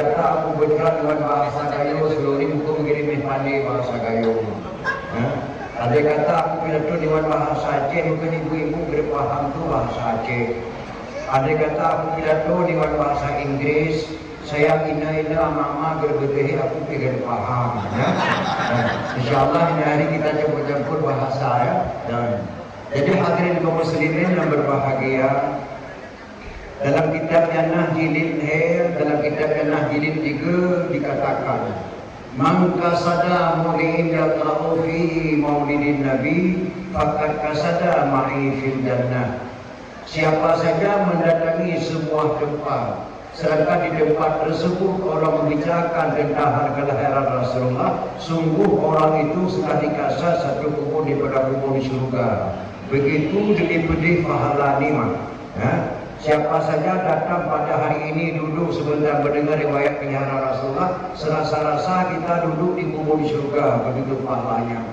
kata aku bergerak dengan bahasa Gayo, seluruh ini buku mengirim pandai bahasa Gayo. Ada kata aku pidato dengan bahasa Aceh, mungkin ibu-ibu berpaham tu bahasa Aceh. Ada kata aku pidato dengan bahasa Inggris, saya ina mama berbeda aku tidak paham. InsyaAllah ini hari kita campur-campur bahasa ya. Dan jadi hadirin kaum muslimin yang berbahagia, dalam kitab Yanah Jilid dalam kitab Yanah Jilid 3 dikatakan, man kasada muli'in yatra'u fi maulidin nabi faqad kasada ma'i fil jannah. Siapa saja mendatangi sebuah tempat, sedangkan di tempat tersebut orang membicarakan tentang hari kelahiran Rasulullah, sungguh orang itu sudah dikasih satu kubur daripada kubur di surga. Begitu dilipat pahala nikmat. Siapa saja datang pada hari ini duduk sebentar mendengar riwayat kelahiran Rasulullah, serasa-rasa kita duduk di kubur di surga, begitu pahalanya.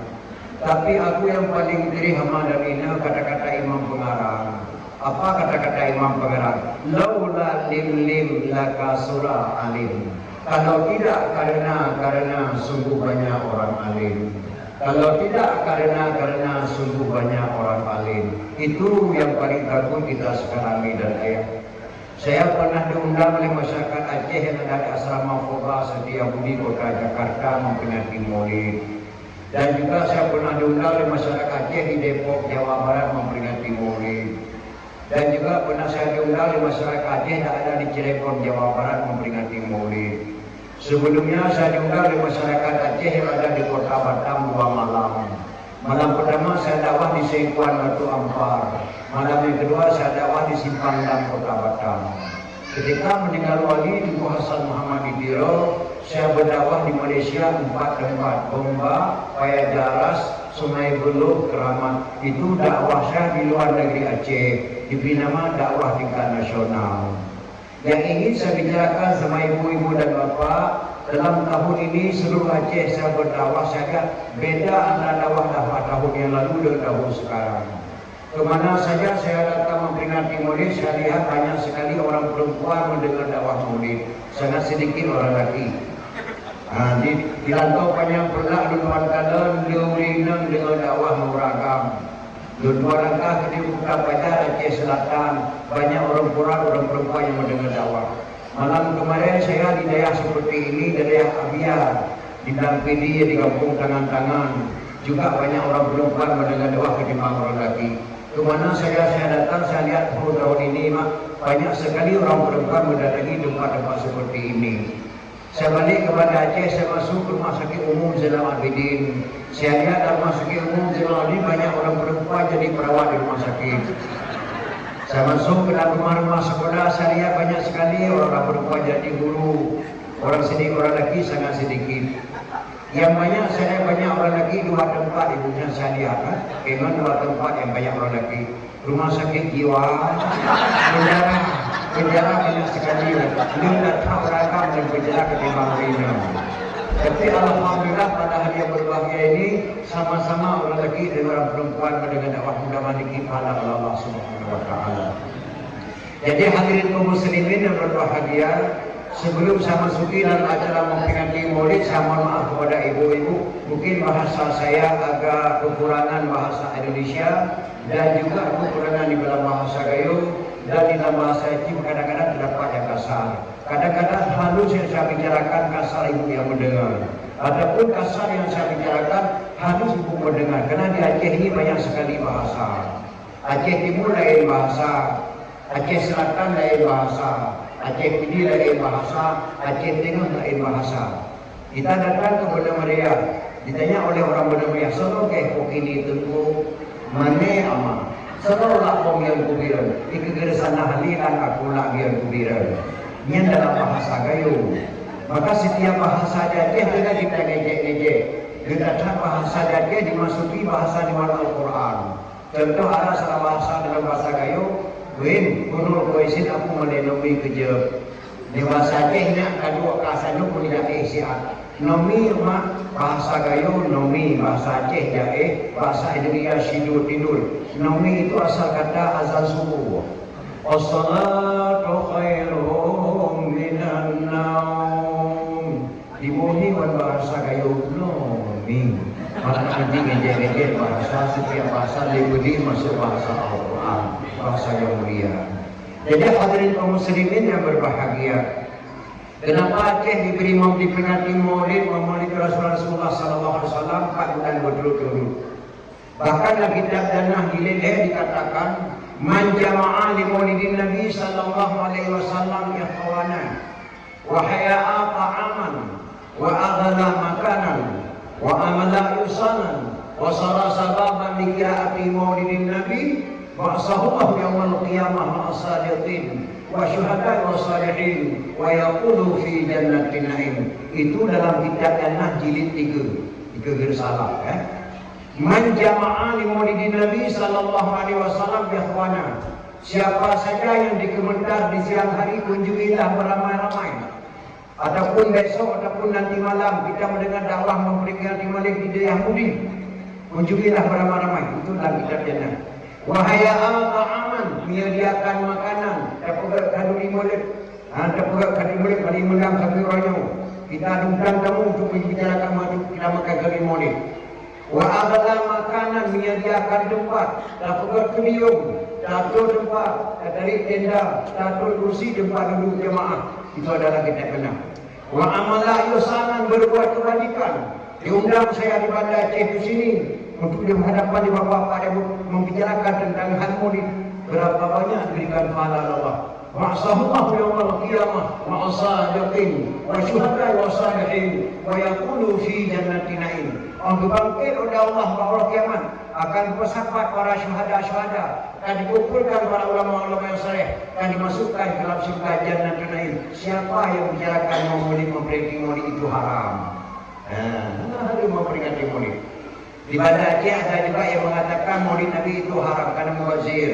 Tapi aku yang paling diri hama dan ina kata-kata Imam Pengarang. Apa kata-kata Imam Pengarang? Laula lim laka surah alim. Kalau tidak karena sungguh banyak orang alim. Kalau tidak karena sungguh banyak orang alim. Itu yang paling takut kita sekarang ini dan ayah. Saya pernah diundang oleh masyarakat Aceh yang ada di asrama Foba Setiabudi Kota Jakarta memperingati Maulid. Dan juga saya pernah diundang oleh masyarakat Aceh di Depok, Jawa Barat memperingati Maulid. Dan juga pernah saya diundang oleh masyarakat Aceh yang ada di Cirebon, Jawa Barat memperingati Maulid. Sebelumnya saya diundang oleh masyarakat Aceh yang ada di Kota Batam 2 malam. Malam pertama saya dakwah di Sengkuan Batu Ampar. Malam yang kedua saya dakwah di Simpang Dam Kota Batam. Ketika meninggal wali Tuku Hasan Muhammad Idiro, saya berdakwah di Malaysia 4 tempat: Bomba, Paya Jaras, Sungai Buloh, Keramat. Itu dakwah saya di luar negeri Aceh, diberi nama dakwah tingkat nasional. Yang ingin saya bicarakan sama ibu-ibu dan bapak, dalam tahun ini seluruh Aceh saya berdakwah, saya beda antara dakwah tahun yang lalu dengan tahun sekarang. Kemana saja saya datang memperingati Maulid, saya lihat banyak sekali orang perempuan mendengar dakwah Maulid, sangat sedikit orang lelaki. Di rantau panjang pernah luar kanan diurinang dengan dakwah meragam. Dua langkah ke Kota Pajar Aceh Selatan, banyak orang perempuan yang mendengar dakwah. Malam kemarin saya di daerah seperti ini, di daerah Abiar, di Dampidi, di Kampung Tangan-Tangan, juga banyak orang perempuan mendengar dakwah ketimbang orang lelaki. Kemana saya datang, saya lihat 10 tahun ini banyak sekali orang perempuan mendatangi tempat-tempat seperti ini. Saya balik kepada Aceh, saya masuk ke Rumah Sakit Umum Zainal Abidin. Saya lihat dalam Rumah Sakit Umum Zainal Abidin banyak orang perempuan jadi perawat di rumah sakit. Saya masuk ke dalam rumah-rumah sekolah, saya lihat banyak sekali orang perempuan jadi guru. Orang sedikit, orang lelaki sangat sedikit. Yang banyak saya banyak orang lelaki 2 tempat ibunya saya lihat. Memang 2 tempat yang banyak orang lelaki. Rumah sakit jiwa, penjara banyak sekali. Dia datang beragam dan penjara ketimbang ini. Tapi alhamdulillah pada hari yang berbahagia ini sama-sama orang lelaki dan orang perempuan mendengar dakwah mudah-mudahan pahala Allah Subhanahu wa taala. Jadi hadirin kaum muslimin yang berbahagia, sebelum saya masuki dalam acara memperingati Maulid, saya mohon maaf kepada ibu-ibu, mungkin bahasa saya agak kekurangan bahasa Indonesia dan juga kekurangan di dalam bahasa Gayo dan di dalam bahasa Aceh kadang-kadang terdapat yang kasar. Kadang-kadang halus yang saya bicarakan kasar ibu yang mendengar. Adapun kasar yang saya bicarakan halus ibu mendengar. Karena di Aceh ini banyak sekali bahasa. Aceh Timur lain bahasa, Aceh Selatan lain bahasa, Aceh Pidi lain bahasa, Aceh Tengah lain bahasa. Kita datang ke Banda Maria, ditanya oleh orang Banda Maria, "Sono ke pokini tentu mane ama?" "Sono lah pom yang kubiran, ikegerasan halilan aku lah yang kubiran." Ini dalam bahasa Gayo. Maka setiap bahasa Aceh tidak kita ngejek-ngejek. Kita bahasa Aceh dimasuki bahasa di mana Al-Quran. Contoh ada salah bahasa dalam bahasa Gayo, "Win, kunul koisin aku menenomi kejep." Di bahasa Aceh ini kedua kasanu pun tidak isiat. Nomi mak bahasa Gayo nomi, bahasa Aceh jae, bahasa Indonesia sidul tidul. Nomi itu asal kata azan subuh. As-salatu khairum minan naum. Amin. Malah nanti ngejek-ngejek bahasa setiap bahasa lebih masuk bahasa Al-Quran, bahasa yang mulia. Jadi hadirin kaum muslimin yang berbahagia, kenapa Aceh diberi diperingati maulid Rasulullah SAW 4 bulan berturut-turut. Bahkan dalam kitab Danah Hilileh dikatakan man jama'a li maulidin Nabi sallallahu alaihi wasallam ikhwana wa haya'a ta'aman wa aghala makanan wa amala yusanan wa sara sababan li qira'ati maulidin Nabi wa sahullahu yawmal qiyamah ma'asadiqin wa syuhada wa salihin wa yaqulu fi jannatin na'im. Itu dalam kitab Danah jilid 3 risalah ya. Man jama'a li maulidin Nabi sallallahu alaihi wasallam ikhwana. Siapa saja yang dikementar di siang hari kunjungilah beramai-ramai. Ataupun besok ataupun nanti malam kita mendengar dakwah memperingati maulid di Yahudi, kunjungilah beramai-ramai. Itu dalam kitab Jannah. Wahaya ta'aman, menyediakan makanan. Dapat kaduri maulid. Dapat kaduri maulid bagi mengundang satu orang. Kita undang tamu untuk membicarakan maulid, kita makan kaduri maulid. Wa aghala makanan, menyediakan tempat, dapat kudium, tato tempat, dari tenda, tato kursi tempat duduk jemaah. Itu adalah kita kenal. Wa amala yusanan, berbuat kebajikan. Diundang saya di Banda Aceh di sini untuk dihadapkan di bapak-bapak yang membicarakan tentang hal maulid. Berapa banyak diberikan pahala Allah. Ma'asahullahu yawmal qiyamah ma'asadiqin wa syuhada wa salihin wa yaqulu fi jannatin na'im. Orang bangkit oleh Allah pada kiamat akan bersafat para syuhada dan dikumpulkan para ulama-ulama yang saleh dan dimasukkan ke dalam surga jannatin na'im. Siapa yang bicarakan memperingati maulid itu haram? Hari memperingati maulid. Di Banda Aceh ada juga yang mengatakan maulid Nabi itu haram karena mubazir.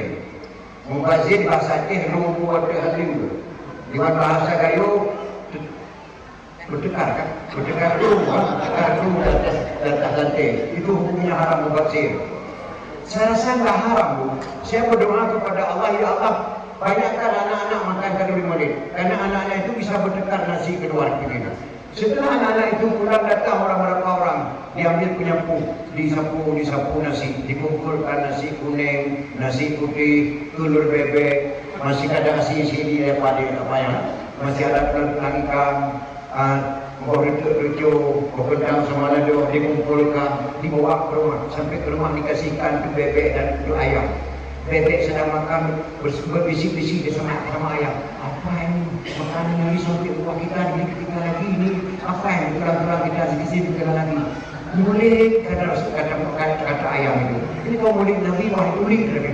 Mubazir bahasa Aceh lumpuh halim. Di bahasa Gayo bertekar kan? Bertekar dulu atas lantai. Itu hukumnya haram mubazir. Saya rasa enggak haram, Bu. Saya berdoa kepada Allah, ya Allah, banyakkan anak-anak makan kaduri maulid. Karena anak-anak itu bisa bertekar nasi keluar begini. Setelah anak-anak itu pulang datang orang-orang diambil penyapu, disapu nasi, dikumpulkan nasi kuning, nasi putih, telur bebek, masih ada asin-asin daripada apa yang masih ada tulang ikan, rejo, kepedang sama lado dikumpulkan, dibawa ke rumah, sampai ke rumah dikasihkan tu bebek dan tu ayam. Bebek sedang makan berbisik-bisik sama ayam. Apa ini makanan yang sampai rumah kita ini ketika lagi ini? Apa yang tulang-tulang kita sedikit lagi? Mulik kata ayam itu. Ini kau mulik Nabi wahai mulik lagi.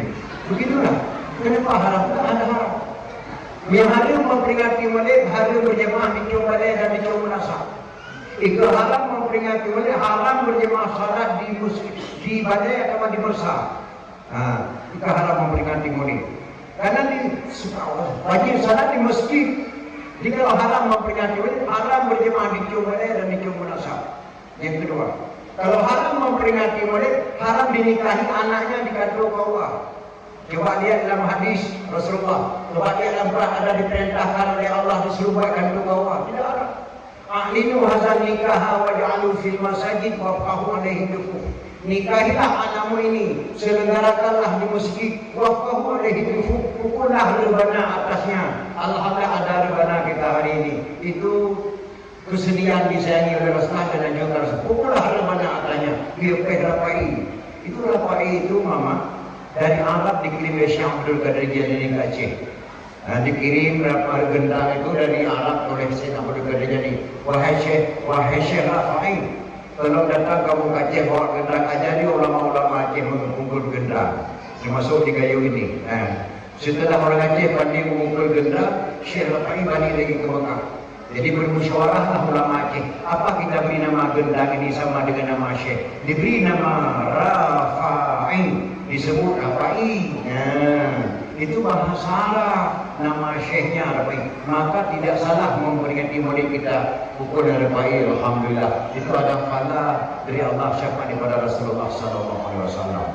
Begitulah. Kenapa haram? Tak ada haram. Yang hari memperingati maulid, hari berjemaah di Cobalai dan di Comunasab. Itu haram memperingati maulid, haram berjemaah salat di masjid, di Balai atau di Bursa. Itu haram memperingati maulid. Karena wajib salat di masjid. Jadi kalau haram memperingati maulid, haram berjemaah di Cobalai dan di Comunasab. Yang kedua, kalau haram memperingati maulid, haram dinikahi anaknya di kantor kawah. Coba lihat dalam hadis Rasulullah. Coba lihat dalam Quran ada diperintahkan oleh Allah disuruh buat kantor kawah. Tidak ada. A'linu hazan nikah wa ja'alu fil masajid wa qahu alaihi dufu. Nikahilah anakmu ini, selenggarakanlah di masjid, wa qahu alaihi dufu. Pukullah rebana atasnya. Alhamdulillah ada rebana kita hari ini. Itu kesedihan disayangi oleh Rasulullah dan juga Rasul. Pukullah rebana atasnya. Dia rapai. Itu rapai itu mama. Dari Arab dikirim oleh Syekh Abdul Qadir Jilani ke Aceh. Dikirim berapa gendang itu dari Arab oleh Syekh Abdul Qadir Jilani. Wahai Syekh Rafa'i, kalau datang kamu ke Aceh bawa gendang aja, dia ulama-ulama Aceh mengumpul gendang, termasuk di Gayo ini. Setelah orang Aceh pandai mengumpul gendang, Syekh Rafa'i balik lagi ke Mekah. Jadi bermusyawarahlah ulama Aceh. Apa kita beri nama gendang ini sama dengan nama Syekh? Diberi nama Rafa'i. Disebut Rafa'i. Itu bahasa Arab, nama syekhnya Rafa'i. Maka tidak salah memperingati maulid kita pukul Rafa'i. Alhamdulillah. Itu ada pahala dari Allah syafaat kepada Rasulullah SAW.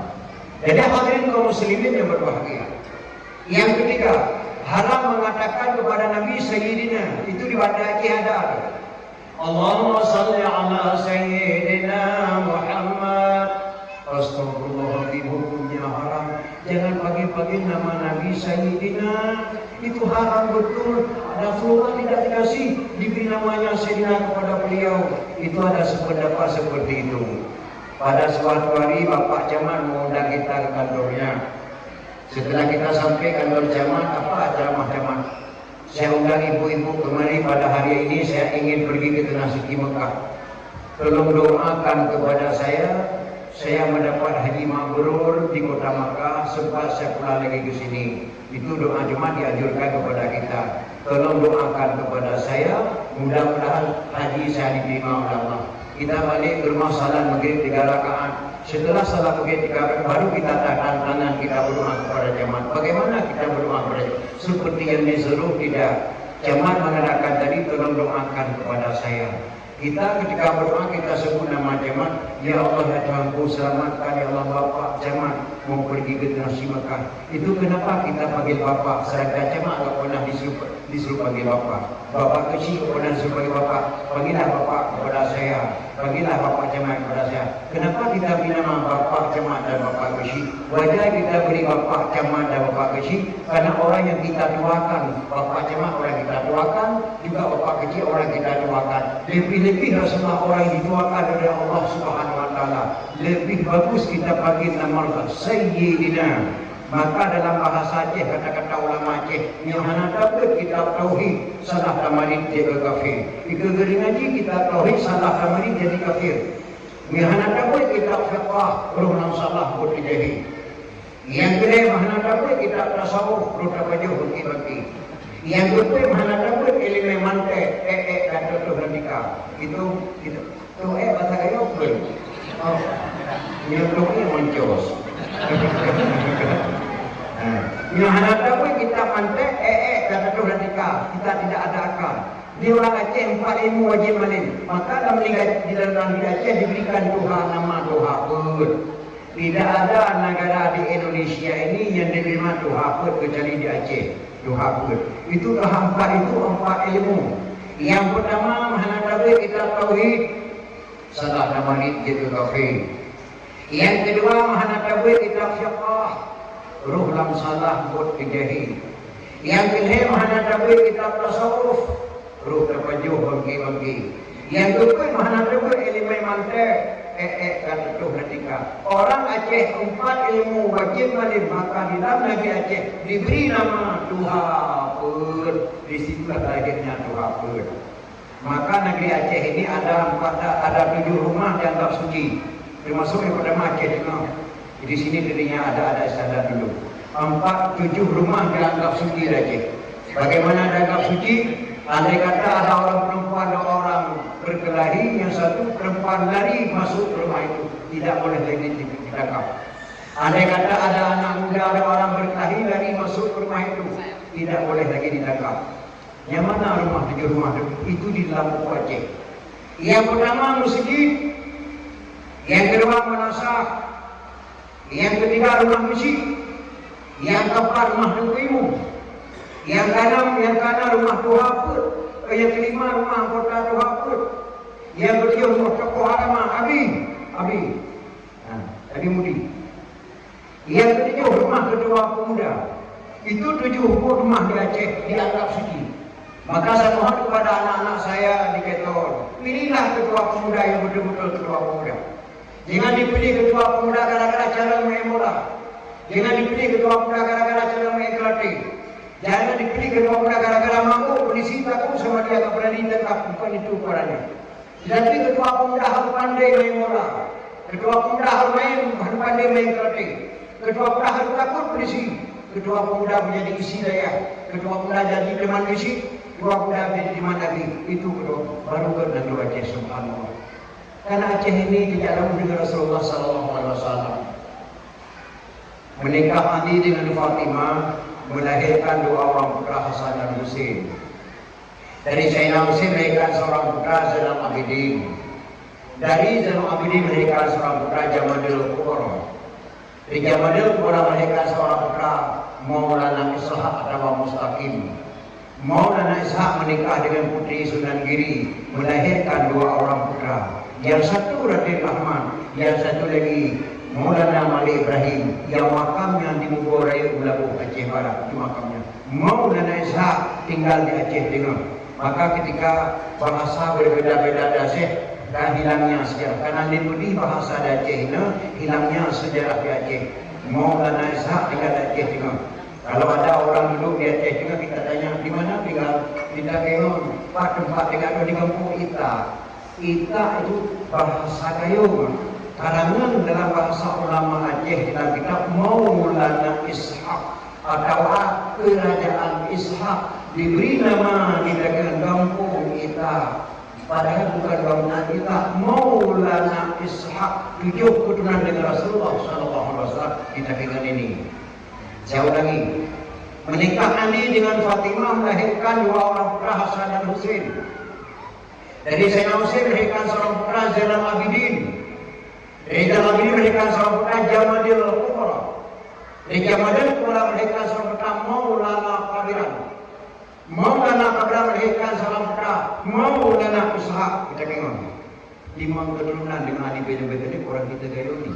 Jadi hadirin kaum muslimin yang berbahagia. Yang ketiga, haram mengatakan kepada Nabi Sayyidina. Itu di Banda Aceh ada. Allahumma salli ala Sayyidina Muhammad. Astagfirullahaladzim, hukumnya haram. Jangan pagi-pagi nama Nabi Sayyidina. Itu haram betul. Rasulullah tidak dikasih diberi namanya Sayyidina kepada beliau. Itu ada sependapat seperti itu. Pada suatu hari Bapak Camat mengundang kita ke kantornya. Setelah kita sampai kantor Camat, apa ceramah Camat? Saya undang ibu-ibu kemari pada hari ini. Saya ingin pergi ke Tanah Suci Mekah. Tolong doakan kepada saya mendapat haji mabrur di kota Makkah sebab saya pulang lagi ke sini. Itu doa Jumat dianjurkan kepada kita. Tolong doakan kepada saya, mudah-mudahan haji saya diterima oleh Allah. Kita balik ke rumah salat maghrib 3 rakaat. Setelah salat maghrib 3 rakaat baru kita tangkap tangan, kita berdoa kepada Camat. Bagaimana kita berdoa kepada seperti yang disuruh? Tidak. Camat mengatakan tadi, tolong doakan kepada saya. Kita ketika berdoa kita sebut nama Camat. Ya Allah, ya Tuhanku, selamatkan ya Allah Bapak Camat mau pergi ke Tanah Suci Mekah. Itu kenapa kita panggil Bapak? Sedangkan Camat tak pernah disuruh panggil Bapak. Bapak kecil pernah disuruh panggil Bapak. Panggillah Bapak kepada saya. Panggillah Bapak Camat kepada saya. Kenapa kita beri nama Bapak Camat dan Bapak kecil? Wajar kita beri Bapak Camat dan Bapak kecil karena orang yang kita doakan. Bapak Camat orang kita doakan, juga Bapak kecil orang kita doakan. Lebih-lebih semua orang yang didoakan oleh Allah Subhanahu wa taala. Lebih bagus kita panggil nama Sayyidina. Maka dalam bahasa Aceh, kata-kata ulama Aceh, yang hana dapat kitab tauhid salah tamarin jadi kafir. Jika ngaji kitab tauhid salah tamarin jadi kafir. Yang hana dapat kitab fiqh roh nang salah buat jadi. Yang kedua hana dapat kitab tasawuf roh tabajuh bagi. Yang kedua hana dapat ilmu mantek kata Tuhan nikah. Itu bahasa kayu pun. Oh. Yang kedua mencos. Yang hendak pun kita mantek kata Tuhan nikah. Kita tidak ada akal. Di orang Aceh 4 ilmu wajib malim. Maka dalam di dalam Aceh diberikan Tuhan nama Tuhan pun. Tidak ada negara di Indonesia ini yang diterima Tuhan pun kecuali di Aceh. Tuhan pun. Itu hampa itu 4 ilmu. Yang pertama hendak kita tauhid salah nama itu kafir. Yang kedua hendak kita fiqh ruh lam salah buat kejahi. Yang ketiga hendak kita tasawuf ruh tabajuh bagi. Yang kedua hendak ilmu mantek kata Tuhan nikah. Orang Aceh 4 ilmu wajib malim, maka di dalam negeri Aceh diberi nama Tuhapun. Di situ lahirnya Tuhapun. Maka negeri Aceh ini ada 7 rumah dianggap suci, termasuk yang pertama Aceh Tengah. Di sini dirinya ada istiadat dulu. 7 rumah dianggap suci Aceh. Bagaimana dianggap suci? Andai kata ada orang perempuan dan orang berkelahi, yang satu perempuan lari masuk ke rumah itu, tidak boleh lagi ditangkap. Andai kata ada anak muda dan orang berkelahi lari masuk ke rumah itu, tidak boleh lagi ditangkap. Yang mana rumah 7 rumah itu di dalam buku Aceh. Yang pertama masjid, yang kedua manasah, yang ketiga rumah masjid, yang keempat rumah ilmu, yang kanan rumah Tuhaput, yang kelima rumah anggota Tuhaput, yang ketiga rumah tokoh agama Abi Mudi, yang ketiga rumah ketua pemuda. Itu 7 rumah di Aceh dianggap suci. Maka saya mohon kepada anak-anak saya di Keton, pilihlah ketua pemuda yang betul-betul ketua pemuda. Jangan dipilih ketua pemuda gara-gara cara main bola. Jangan dipilih ketua pemuda gara-gara cara main karate. Jangan dipilih ketua pemuda gara-gara mabuk, polisi takut sama dia tak berani ditangkap. Bukan itu ukurannya. Jadi ketua pemuda harus pandai main bola. Ketua pemuda harus pandai main karate. Ketua pemuda harus takut polisi. Ketua pemuda menjadi isi daya. Ketua pemuda jadi teman isi. Ketua pemuda menjadi teman lagi. Itu baru bernegara Aceh, subhanallah. Karena Aceh ini tidak lama dengan Rasulullah SAW. Menikah Ali dengan Fatimah melahirkan 2 orang putra Hasan dan Husain. Dari Sayyidina Husain melahirkan seorang putra Zainal Abidin. Dari Zainal Abidin melahirkan seorang putra Jamadil Kubra. Dari Jamadil Kubra melahirkan seorang putra Maulana Ishaq atau Mustaqim. Maulana Ishaq menikah dengan putri Sunan Giri, melahirkan 2 orang putra. Yang satu Raden Ahmad, yang satu lagi Maulana Malik Ibrahim, yang makamnya di Mugo Raya Ulabu, Aceh Barat. Itu makamnya. Maulana Ishaq tinggal di Aceh Tengah. Maka ketika bahasa berbeda-beda dasar dan hilangnya sejarah, karena di bahasa di Aceh ini hilangnya sejarah di Aceh. Maulana Ishaq tinggal di Aceh Tengah. Kalau ada orang duduk di Aceh juga kita tanya di mana tinggal, kita tengok tempat tinggal di kampung Ita. Ita itu bahasa Gayo. Karangan dalam bahasa ulama Aceh dalam kitab Maulana Ishaq atau Kerajaan Ishaq diberi nama di negara kampung Ita. Padahal bukan bangunan Ita, Maulana Ishaq 7 keturunan dengan Rasulullah SAW di takiran ini. Saya ulangi, menikah Ali dengan Fatimah melahirkan 2 orang putra Hasan dan Husain. Dari Sayyidina Husain melahirkan seorang putra Zainal Abidin. Dari Zainal Abidin melahirkan seorang putra Jamadil Kubra. Dari Jamadil Kubra melahirkan seorang putra Maulana Kabiran. Maulana Kabiran melahirkan seorang putra Maulana Ishaq. Kita tengok 5 keturunan dengan Ali bin Abi Thalib, orang kita gaya ini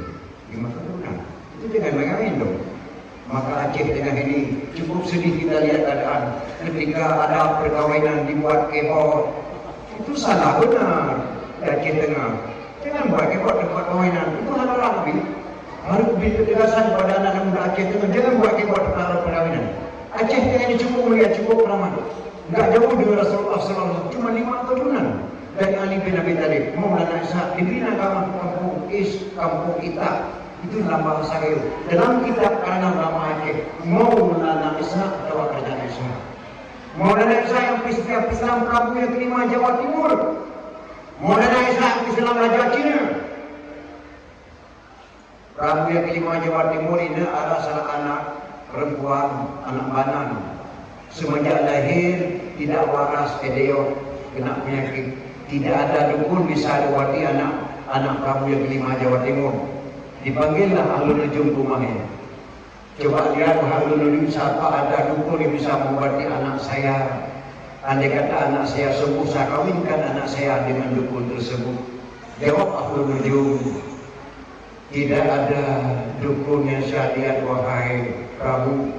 5 keturunan. Itu jangan main-main dong. Maka Aceh Tengah ini cukup sedih kita lihat keadaan ketika ada perkawinan dibuat kebot. Itu salah benar di Aceh Tengah. Jangan buat kebot tempat perkawinan. Itu hal rapi. Harus beri ketegasan pada anak muda Aceh Tengah. Jangan buat kebot tempat perkawinan. Aceh Tengah ini cukup mulia, cukup ramah. Enggak jauh dengan Rasulullah SAW. Cuma 5 keturunan dari Ali bin Abi Thalib. Maulana Ishaq diberi nama kampung Ita. Itu dalam bahasa Gayo. Dalam kitab karangan ulama Aceh, Maulana Ishaq atau Kerajaan Ishaq. Maulana Ishaq yang setiap Islam Prabu yang kelima Jawa Timur. Maulana Ishaq Islam Raja Cina. Prabu yang kelima Jawa Timur ini adalah salah anak perempuan, anak banan. Semenjak lahir tidak waras edeo, kena penyakit. Tidak ada dukun bisa dewati anak Prabu yang kelima Jawa Timur. Dipanggillah Ahlul Nujum rumahnya. Coba lihat Ahlul Nujum siapa ada dukun yang bisa mengobati anak saya. Andai kata anak saya sembuh, saya kawinkan anak saya dengan dukun tersebut. Jawab Ahlul Nujum, tidak ada dukun yang saya lihat wahai Prabu.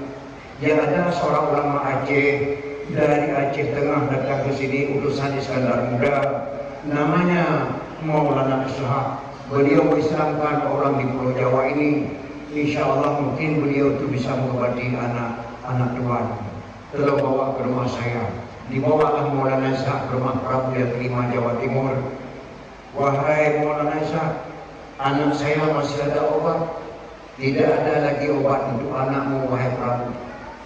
Yang ada seorang ulama Aceh dari Aceh Tengah datang ke sini, utusan Iskandar Muda, namanya Maulana Ishaq. Beliau Islamkan orang di Pulau Jawa ini. Insya Allah mungkin beliau itu bisa mengobati anak tuan. Telah bawa ke rumah saya. Dibawalah Maulana Ishaq ke rumah Prabu yang kelima Jawa Timur. Wahai Maulana Ishaq, anak saya masih ada obat. Tidak ada lagi obat untuk anakmu wahai Prabu.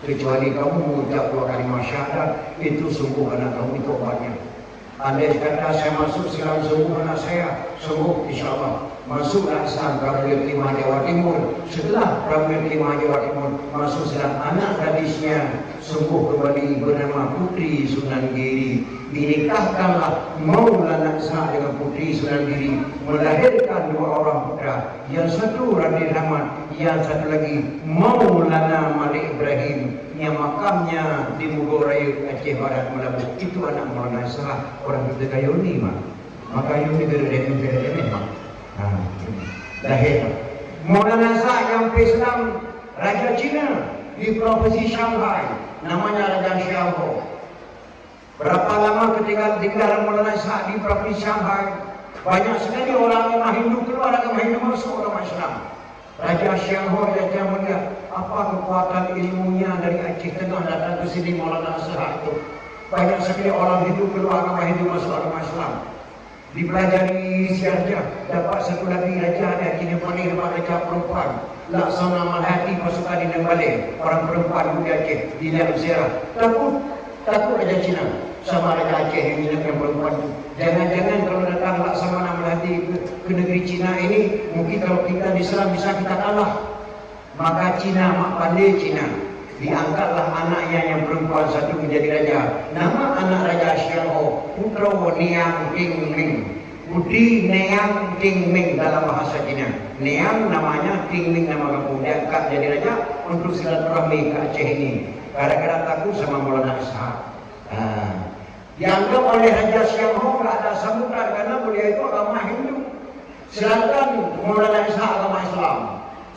Kecuali kamu mengucap 2 kalimat syahadat, itu sungguh anak kamu itu obatnya. Andai kata saya masuk Islam sembuh anak saya, sembuh insyaAllah. Masuklah Islam Prabu yang kelima Jawa Timur. Setelah Prabu yang kelima Jawa Timur masuk Islam, anak gadisnya sembuh kembali bernama Putri Sunan Giri. Dinikahkanlah Maulana Ishaq dengan Putri Sunan Giri, melahirkan 2 orang putra. Yang satu Raden Ahmad, yang satu lagi Maulana Malik Ibrahim, yang makamnya di Mugo Raya Aceh Barat Melabu. Itu anak Maulana Ishaq, orang kita kayu ni mak. Maka kayu ni gede-gede mak. Lahir Maulana Ishaq yang Islam Raja Cina di provinsi Shanghai, namanya Raja Xiaoho. Berapa lama ketika tinggal Maulana Ishaq di provinsi Shanghai, banyak sekali orang Hindu keluar agama Hindu masuk agama Islam. Raja Xiaoho dia melihat apa kekuatan ilmunya dari Aceh Tengah datang ke sini Maulana Ishaq itu. Banyak sekali orang Hindu keluar agama Hindu masuk agama Islam. Dipelajari siarja, dapat satu lagi raja ada kini paling dapat raja perempuan. Laksana Malhati pasukan di Nembale, orang perempuan di Aceh di dalam sejarah. Takut Raja Cina sama Raja Aceh yang minatkan perempuan itu. Jangan-jangan kalau datang Laksamana Melati ke negeri Cina ini, mungkin kalau kita diserang bisa kita kalah. Maka Cina, mak pandai Cina, diangkatlah anaknya yang perempuan satu menjadi raja. Nama anak Raja Xiaoho, Putra Niang Ting Ming. Putri Niang Ting Ming dalam bahasa Cina. Niang namanya, Ting Ming nama kampung. Diangkat jadi raja untuk silaturahmi ke Aceh ini. Gara-gara takut sama Maulana Ishaq. Dianggap oleh Raja Siam Ho nggak ada sambutan karena beliau itu agama Hindu. Sedangkan Maulana Ishaq agama Islam.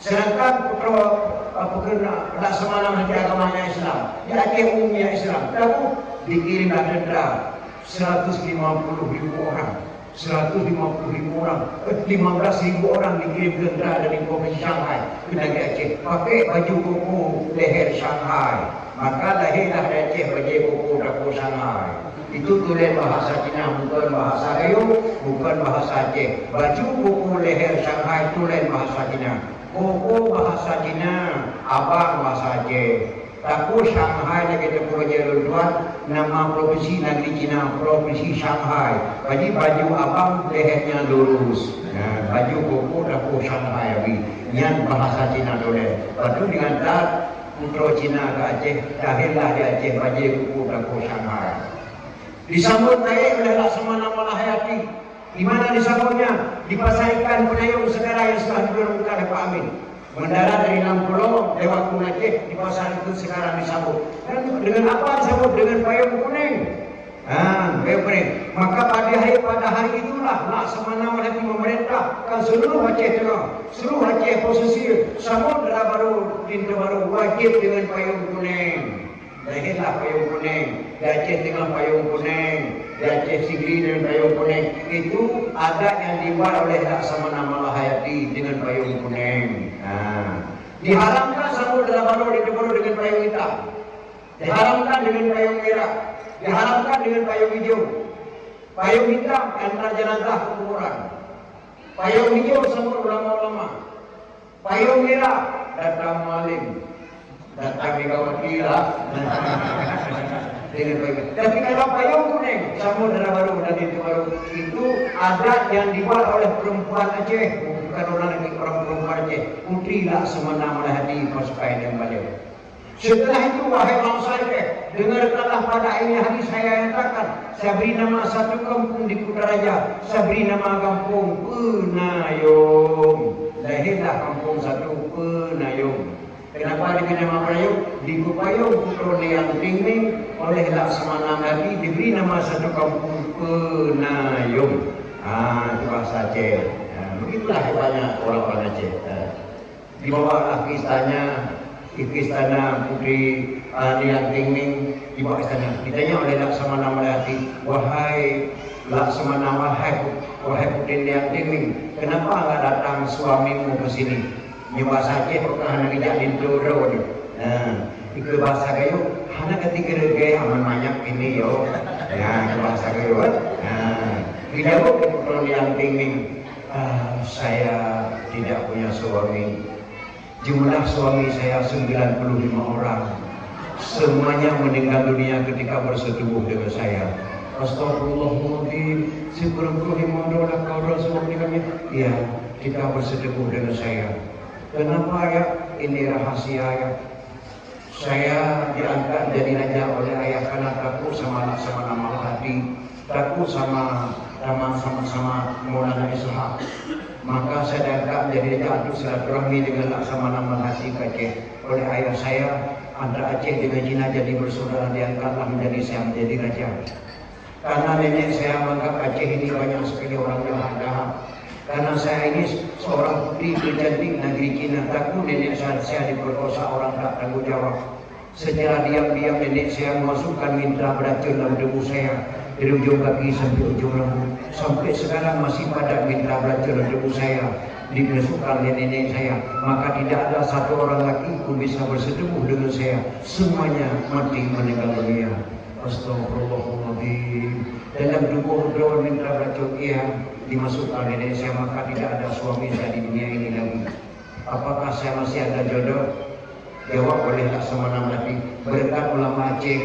Sedangkan Putra Laksamana Hadi agamanya Islam. Di Aceh umumnya Islam. Tapi dikirimlah denda 150.000 orang. 150.000 orang, 15.000 orang dikirim denda dari Provinsi Shanghai ke negeri Aceh. Pakai baju koko leher Shanghai. Maka lahirlah dari Aceh baju koko dako Shanghai. Itu tulis bahasa Cina, bukan bahasa Melayu, bukan bahasa Aceh. Baju koko leher Shanghai tulis bahasa Cina. Koko bahasa Cina, abang bahasa Aceh. Taku Shanghai lagi tepuk tuan, nama provinsi negeri Cina, provinsi Shanghai. Baju abang lehernya lurus. Baju koko taku Shanghai lagi. Yang bahasa Cina tulis. Lepas dengan tak putra Cina ke Aceh, lahirlah di Aceh baju koko taku Shanghai. Disambut baik oleh Laksamana Malahayati. Di mana disambutnya? Di pasar ikan Penayung Segara yang setelah diberlakukan oleh Pak Amin. Mendarat dari 60 lewat Aceh, di pasar itu sekarang disambut. Dan dengan apa disambut? Dengan payung kuning. Payung kuning. Maka pada hari itulah Laksamana Malahayati memerintahkan seluruh Aceh Tengah, seluruh Aceh posisi Samudra Baru, Tinta Baru wajib dengan payung kuning. Lahirlah payung kuning. Di Aceh Tengah payung kuning, di Aceh Sigli dengan payung kuning. Itu adat yang dibuat oleh Laksamana Malahayati dengan payung kuning. Diharamkan Samudra Baru ditempuh dengan payung hitam. Diharamkan dengan payung merah. Diharamkan dengan payung hijau. Payung hitam antar jenazah kuburan. Payung hijau sama ulama-ulama. Payung merah datang maling. Datang Megawati lah. Tapi kalau payung kuning, Samudra Baru dan Tinta Baru itu adat yang dibuat oleh perempuan Aceh, bukan orang perempuan Aceh. Putri Laksamana Malahayati pasukan yang balik. Setelah itu wahai bangsa Aceh, dengarkanlah pada ini hari saya nyatakan. Saya beri nama satu kampung di Kutaraja. Saya beri nama kampung Penayung. Lahirlah kampung satu Penayung. Kenapa diberi nama Penayung? Di Kupayung Putra yang Tingming oleh Laksamana Malahayati diberi nama satu kampung Penayung. Itu bahasa Aceh. Begitulah banyak orang-orang Aceh. Dibawalah ke istana Putri Liang Tingming, dibawa istana. Ditanya oleh Laksamana Malahayati, wahai Laksamana Malahayati, wahai Putri Liang Tingming, kenapa enggak datang suamimu ke sini? Di bahasa Aceh pernah nak jadi doro ni. Ikut bahasa kayu, hana ketika gaya aman banyak ini yo. Ke bahasa kayu. Dijawab Putra Liang Tingming, saya tidak punya suami. Jumlah suami saya 95 orang. Semuanya meninggal dunia ketika bersetubuh dengan saya. Astagfirullahaladzim. Sekurang-kurangnya adalah kau Rasul meninggalnya. Iya, kita bersetubuh dengan saya. Kenapa ya? Ini rahasia ya. Saya diangkat jadi raja oleh ayah karena takut sama Laksamana Malahayati, takut sama Maulana Ishaq. Maka saya diangkat menjadi raja untuk silaturahmi dengan Laksamana Malahayati ke Aceh. Oleh ayah saya, antara Aceh dengan Cina jadi bersaudara, diangkatlah menjadi saya menjadi raja. Karena nenek saya menganggap Aceh ini banyak sekali orang jahat. Karena saya ini seorang putri tercantik negeri Cina, takut nenek saya diperkosa orang tak tanggung jawab. Secara diam-diam nenek saya memasukkan minta beracun dalam tubuh saya dari ujung kaki sampai ujung rambut. Sampai sekarang masih pada minta beracun dalam tubuh saya dimasukkan oleh nenek saya. Maka tidak ada satu orang lagi pun bisa bersetubuh dengan saya. Semuanya mati meninggal dunia. Astagfirullahaladzim. Dalam tubuh daun minta beracun dimasukkan nenek saya, maka tidak ada suami saya di dunia ini lagi. Apakah saya masih ada jodoh? Jawab oleh Laksamana Malahayati, berkat ulama Aceh,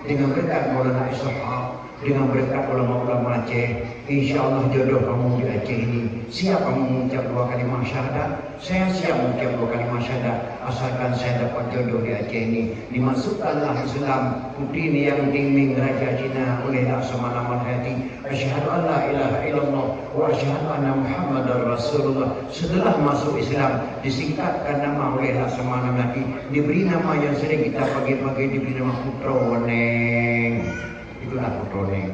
dengan berkat Maulana Ishaq, dengan berkat ulama-ulama Aceh, insya Allah jodoh kamu di Aceh ini. Siap kamu mengucap 2 kalimat syahadat? Saya siap mengucap 2 kalimat syahadat, asalkan saya dapat jodoh di Aceh ini. Dimasukkanlah Islam Putri Liang Tingming Raja Cina oleh Laksamana Malahayati. Asyhadu an la ilaha illallah wa asyhadu anna Muhammadar Rasulullah. Setelah masuk Islam, disingkatkan nama oleh Laksamana Malahayati. Diberi nama yang sering kita pagi-pagi diberi nama Putra Weneng. itulah putrone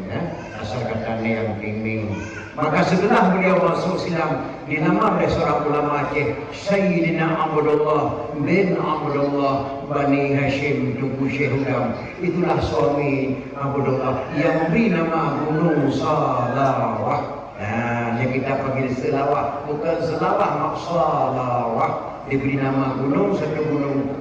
asal katanya yang tinggi. Maka setelah beliau masuk Islam dinamai oleh seorang ulama Aceh, Sayyidina Abdullah bin Abdullah Bani Hashim Tuku Syekh Hudam. Itulah suami Abdullah yang beri nama Gunung Salawah. Yang kita panggil selawah, bukan selawah mak salawah. Diberi nama gunung, satu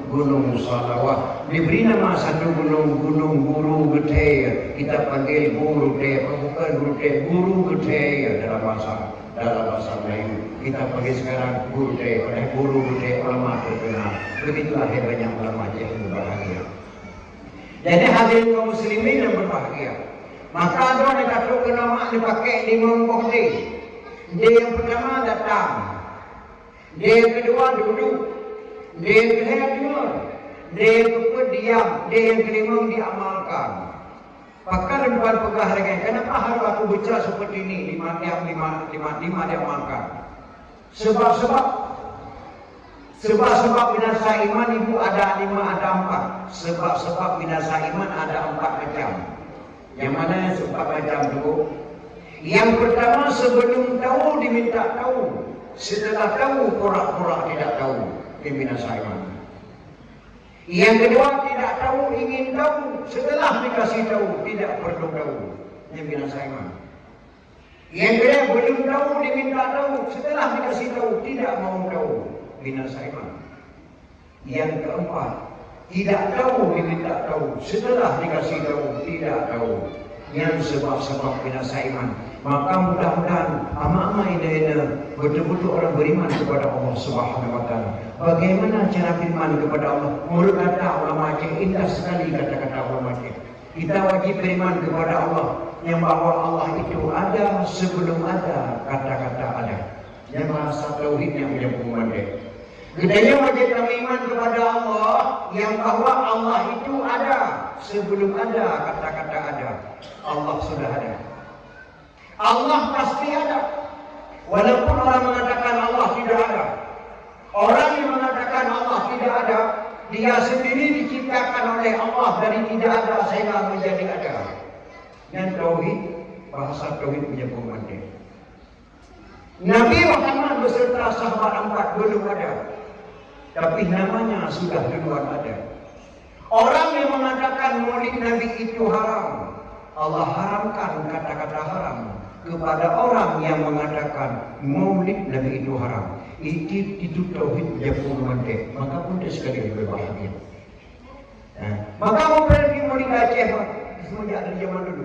gunung Salawah. Diberi nama satu gunung Guru Gede. Kita panggil Guru Gede, bukan Guru Gede, Guru Gede dalam bahasa Melayu. Kita panggil sekarang Guru Gede, oleh Guru Gede ulama terkenal. Begitulah hebatnya ulama Aceh yang berbahagia. Jadi hadirin kaum muslimin yang berbahagia. Maka ada yang kata nama dipakai 5 bukti. Dia yang pertama datang. Dia yang kedua duduk. Dia yang ketiga diam. Dia yang keempat diam. Dia yang kelima diamalkan. Pakar depan pegah lagi. Kenapa harus aku baca seperti ini? 5 diamalkan. Sebab binasa iman itu ada 5, ada 4. Sebab binasa iman ada 4 macam. Yang mana sebab macam dulu? Yang pertama sebelum tahu diminta tahu. Setelah tahu pura-pura tidak tahu. Ini binasa iman. Yang kedua tidak tahu ingin tahu. Setelah dikasih tahu tidak perlu tahu. Ini binasa iman. Yang kedua belum tahu diminta tahu. Setelah dikasih tahu tidak mau tahu. Binasa iman. Yang keempat tidak tahu diminta tahu. Setelah dikasih tahu tidak tahu. Yang sebab-sebab binasa iman. Maka mudah-mudahan ama-ama ini betul-betul orang beriman kepada Allah Subhanahu wa taala. Bagaimana cara beriman kepada Allah? Menurut kata ulama Aceh, indah sekali kata-kata ulama Aceh. Kita wajib beriman kepada Allah yang bahwa Allah itu ada sebelum ada kata-kata ada. Yang bahasa tauhid yang menyambung mandek. Kedanya wajib beriman kepada Allah yang bahwa Allah itu ada sebelum ada kata-kata ada. Allah sudah ada. Allah pasti ada. Walaupun orang mengatakan Allah tidak ada. Orang yang mengatakan Allah tidak ada, dia sendiri diciptakan oleh Allah dari tidak ada sehingga menjadi ada. Dan tauhid, bahasa tauhid punya pemantik. Nabi Muhammad beserta sahabat 4 belum ada. Tapi namanya sudah duluan ada. Orang yang mengatakan maulid Nabi itu haram, Allah haramkan kata-kata haram kepada orang yang mengatakan maulid Nabi itu haram. Itu tauhid punya pemantik. Maka pun dia sekali lebih bahagia. Maka mau pergi maulid Aceh semenjak dari zaman dulu.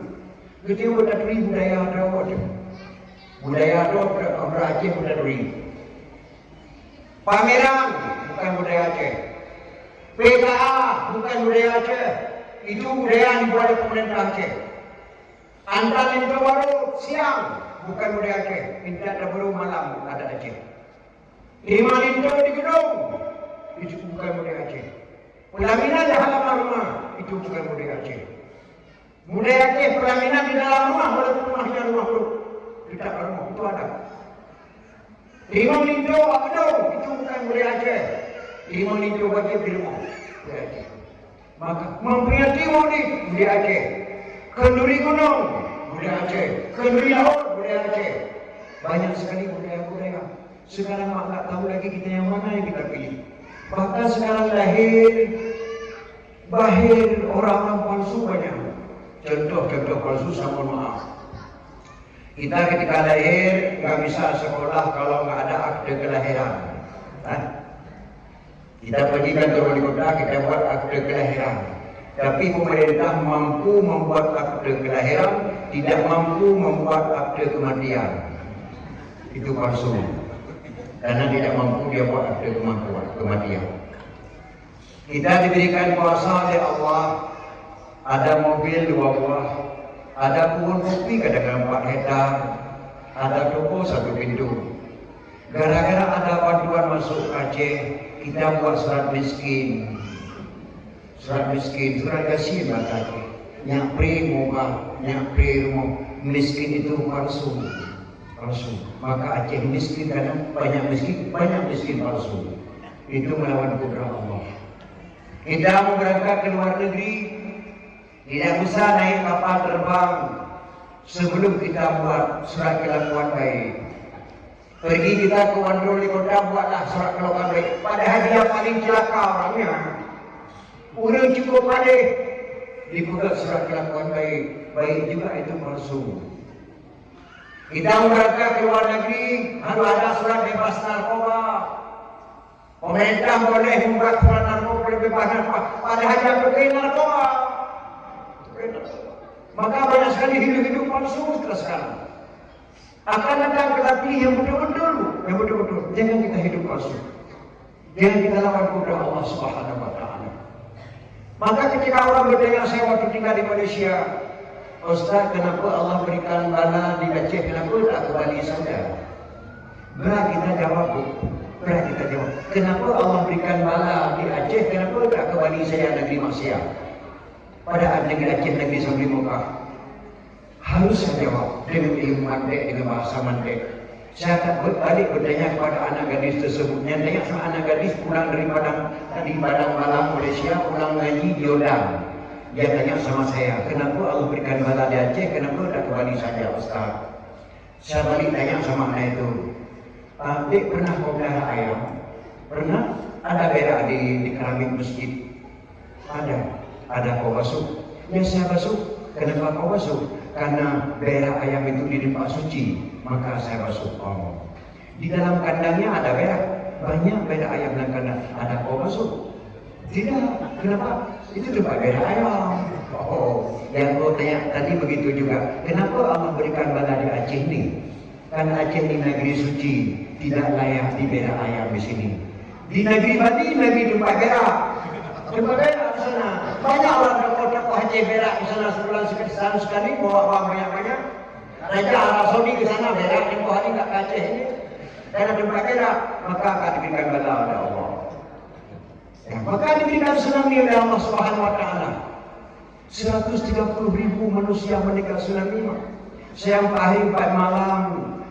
Ketika berdiri budaya Dawud. Budaya Dawud orang Aceh berdiri. Pameran bukan budaya Aceh. PKA bukan budaya Aceh. Itu budaya yang dibuat oleh pemerintah Aceh. Antar itu baru siang bukan budaya Aceh. Minta baru malam ada Aceh. Lima linto di gedung itu bukan budaya Aceh. Pelaminan di halaman rumah itu bukan budaya Aceh. Budaya Aceh pelaminan di dalam rumah walaupun rumahnya rumah peluk. Tidak rumah itu ada. Lima linto gedung itu bukan budaya Aceh. Lima linto wajib di rumah budaya Aceh. Maka memperingati maulid budaya Aceh. Kenduri gunung budaya Aceh. Kenduri laut budaya Aceh. Banyak sekali budaya-budaya. Sekarang mak tak tahu lagi kita yang mana yang kita pilih. Bahkan sekarang bahir orang-orang palsu banyak. Contoh palsu sama maaf. Kita ketika lahir nggak bisa sekolah kalau nggak ada akte kelahiran. Kita pergi kantor wali kota kita buat akte kelahiran. Tapi pemerintah mampu membuat akte kelahiran, tidak mampu membuat akte kematian. Itu palsu. Karena tidak mampu dia buat akte kematian. Kita diberikan kuasa oleh Allah. Ada mobil 2 buah, ada pohon kopi kadang-kadang 4 hektar, ada toko 1 pintu. Gara-gara ada bantuan masuk Aceh, kita buat surat miskin. Surat kasih bahasa Aceh. Nyapri muka, nyapri rumah. Miskin itu palsu. Maka Aceh miskin karena banyak miskin palsu. Itu melawan kudrat Allah. Kita mau berangkat ke luar negeri, Tidak usah naik kapal terbang sebelum kita buat surat kelakuan baik. Pergi kita ke Wandoli Kota, buatlah surat kelakuan baik. Padahal dia paling celaka orangnya. Orang cukup pandai dibuat surat kelakuan baik. Baik juga itu palsu. Kita mereka ke luar negeri, harus ada surat bebas narkoba. Pemerintah boleh membuat surat narkoba bebas narkoba. Padahal dia pakai narkoba. Maka banyak sekali hidup-hidup palsu terus sekarang. Akan datang kita pilih yang betul-betul. Jangan kita hidup palsu. Jangan kita lawan kepada Allah Subhanahu Wa Taala. Maka ketika orang bertanya, saya waktu tinggal di Malaysia, Ustaz, kenapa Allah berikan bala di Aceh, kenapa tak ke Bali saja? Berat kita jawab, kenapa Allah berikan bala di Aceh, kenapa tak ke Bali saja, negeri maksiat? Pada negeri Aceh, negeri Sabri Mekah. Harus saya jawab dengan ilmu mandek, dengan bahasa mandek. Saya tak balik bertanya kepada anak gadis tersebut. Yang tanya sama anak gadis pulang dari Padang Malang, Malaysia, pulang ngaji di Yordan. Dia tanya sama saya, kenapa Allah berikan bala di Aceh, kenapa tak ke Bali saja, Ustaz? Saya balik tanya sama anak itu, Dek, pernah kau pelihara ayam? Pernah? Ada berak di keramik masjid? Ada kau basuh? Ya, saya basuh. Kenapa kau basuh? Karena berak ayam itu di tempat suci, maka saya basuh. Oh. Di dalam kandangnya ada berak, banyak berak ayam dalam kandang, ada kau basuh? Tidak. Kenapa? Itu tempat berak ayam. Oh, yang kau tanya tadi begitu juga. Kenapa Allah berikan bala di Aceh ini? Karena Aceh ini negeri suci, tidak layak di berak ayam di sini. Di negeri Bali, negeri tempat berak. Tempat berak di sana. Banyak orang tokoh-tokoh Aceh berak di sana sebulan sekali, bawa uang banyak-banyak. Raja Arab Saudi ke sana berak, tempoh hari tak ke Aceh ini. Karena tempat berak, maka akan diberikan bala oleh Allah. Ya, maka diberikan tsunami oleh Allah Subhanahu Wa Taala. 130.000 manusia meninggal tsunami. Saya 4 hari 4 malam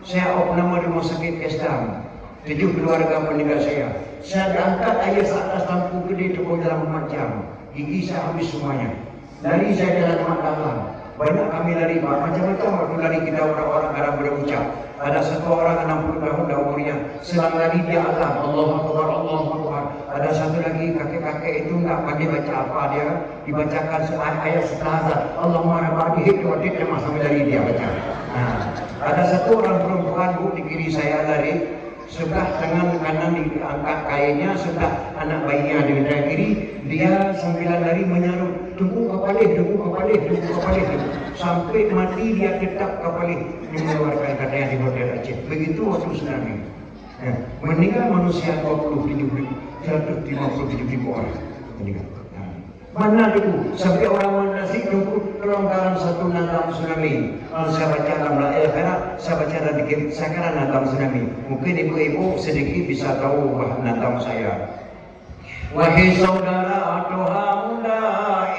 saya opname di rumah sakit Kestam. 7 keluarga meninggal saya. Saya diangkat air ke atas lampu gede tepung dalam 4 jam. Gigi saya habis semuanya. Lari saya jalan dalam. Banyak kami lari, macam-macam waktu lari kita orang-orang Arab berucap. Ada satu orang 60 tahun dah umurnya, selang lari dia Allah, Allahu Akbar, Allahu Akbar. Ada satu lagi kakek-kakek itu enggak pandai baca apa dia, dibacakan ayat setelah azan. Allahumma rabbani hidwati tema sambil lari dia baca. Nah, ada satu orang perempuan bu di kiri saya lari, sebelah tangan kanan diangkat kainnya, sebelah anak bayinya di sebelah kiri, dia sambil lari menyarum, tunggu kapalih, sampai mati dia tetap kapalih mengeluarkan kata yang di hotel Aceh. Begitu waktu tsunami. Ya, meninggal manusia 150-157 orang meninggal. Mana dulu sampai orang Nasib tunggu kelonggaran satu nantam tsunami. Saya baca dalam akhirat, saya baca dalam dikit sekarang nantam tsunami. Mungkin ibu-ibu sedikit bisa tahu nantam saya. Wahai saudara Tuhan muda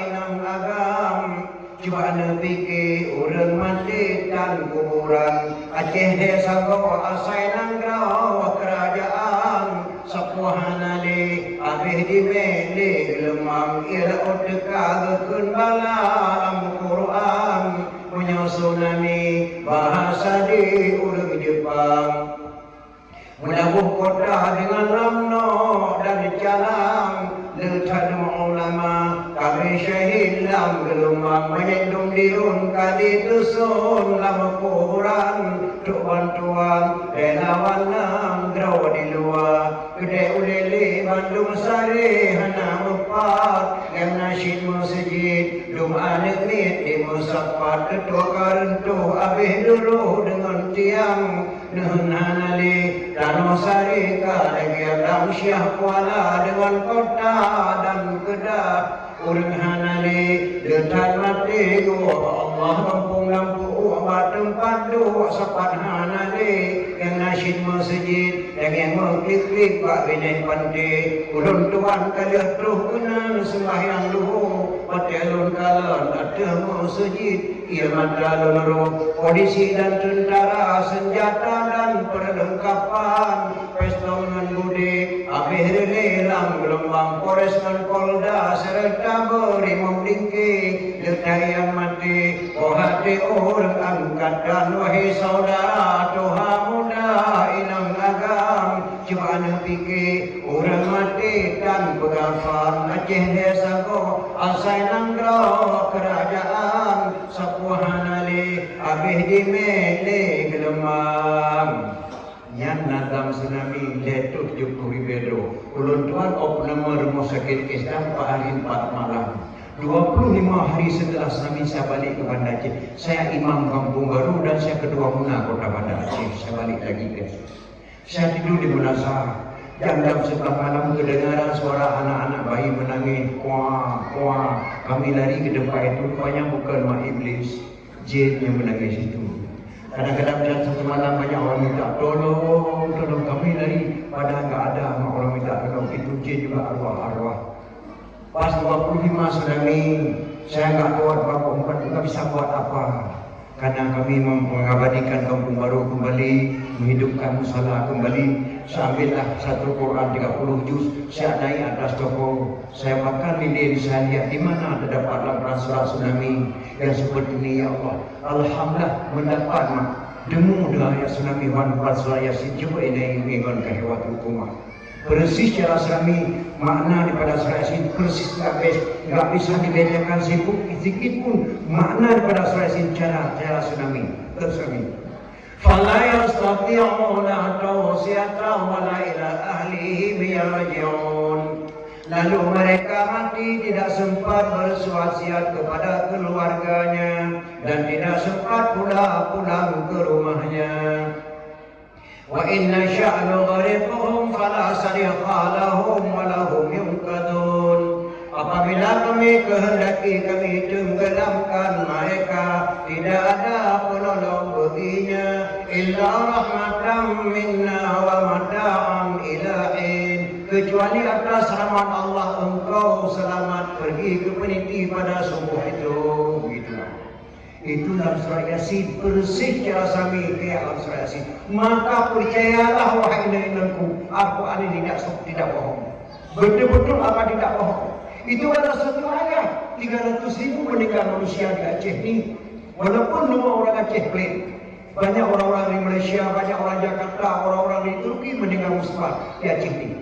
inang agam, coba anda fikir orang mati dan kuburan. Aceh desa kau asai nanggrau kerajaan. Sapuhana li abih di mele lemang ila otekag kun balam Quran punya tsunami bahasa di urang Jepang. Menabuh kota dengan ramno dan jalan letan ulama kami syahid lam gelombang menyendung dirun kali dusun lama kuburan tuk bantuan relawan nam draw di luar gede ulele Bandung Sari hana mupat yang nasyid masjid dum anak nit di musafat ketua karentuh abih dulu dengan tiang Nuhanali Danau Sari Kalegiatam Syah Kuala dengan kota dan kedap Urang Hanali Detan mati Allah kampung lampu Ubat tempat dua Sapat Hanali Yang nasyid masjid yang mengklik-klik Pak Binai Pante Ulun tuan kalian teruh kenal sembahyang luhu Patelun kalan ada masjid Ia madalun roh polisi dan tentara senjata dan perlengkapan pesta dengan budi abih lelang Lembang Polres dan Polda serta Brimob Dingki Ledaya mati hati orang angkat dan wahai saudara Tuha muda inang agam cubaan pikir orang mati dan pegafan Aceh desa ko asai nanggro kerajaan sapuhanali abih di mele gelemang yang nadam tsunami letup Jokowi Bedro ulun tuan opnama rumah sakit Islam hari 4 malam 25 hari setelah tsunami saya balik ke Banda Aceh. Saya imam Kampung Baru dan saya ketua Muna Kota Banda Aceh. Saya balik lagi ke saya tidur di Munasah. Jam-jam sebelah malam kedengaran suara anak-anak bayi menangis. Kuah, kuah. Kami lari ke depan itu. Rupanya bukan mak iblis. Jin yang menangis itu. Kadang-kadang jam satu malam banyak orang minta tolong, tolong kami lari. Padahal enggak ada orang minta tolong. Itu jin juga arwah-arwah. Pas 25 tsunami, saya enggak kuat berapa enggak bisa buat apa. Karena kami mengabadikan Kampung Baru kembali, menghidupkan musala kembali. Saya ambillah satu Quran 30 juz, saya naik atas toko, saya makan lilin, saya lihat di mana terdapat laporan surat tsunami yang seperti ini ya Allah. Alhamdulillah mendapat demu dengan ayat tsunami wan surah Yasin. Coba ini ingat kehewat hukumah. Persis cara tsunami makna daripada surah Yasin persis enggak bisa dibedakan sedikit pun makna daripada surah Yasin cara tsunami tersebut. Fala yastati'una tawsiyatan wala ila ahlihim yarji'un. Lalu mereka mati tidak sempat berwasiat kepada keluarganya dan tidak sempat pula pulang ke rumahnya. Wa inna sya'nu ghariquhum fala sariqa lahum wa lahum yunqadun. Apabila kami kehendaki kami tenggelamkan mereka, tidak ada penolong baginya illa rahmatan minna wa mata'an ilahin, kecuali atas rahmat Allah engkau selamat pergi ke peniti pada subuh itu. Begitulah. Itu dalam surah Yasin persis cara sami ke dalam surah Yasin. Maka percayalah wahai nabi-nabiku, Al-Quran ini tidak bohong. Betul-betul apa tidak bohong. Itu ada satu ayat 300.000 meninggal manusia di Aceh ini. Walaupun semua orang Aceh klaim, banyak orang-orang di Malaysia, banyak orang Jakarta, orang-orang di Turki meninggal musibah di Aceh ini.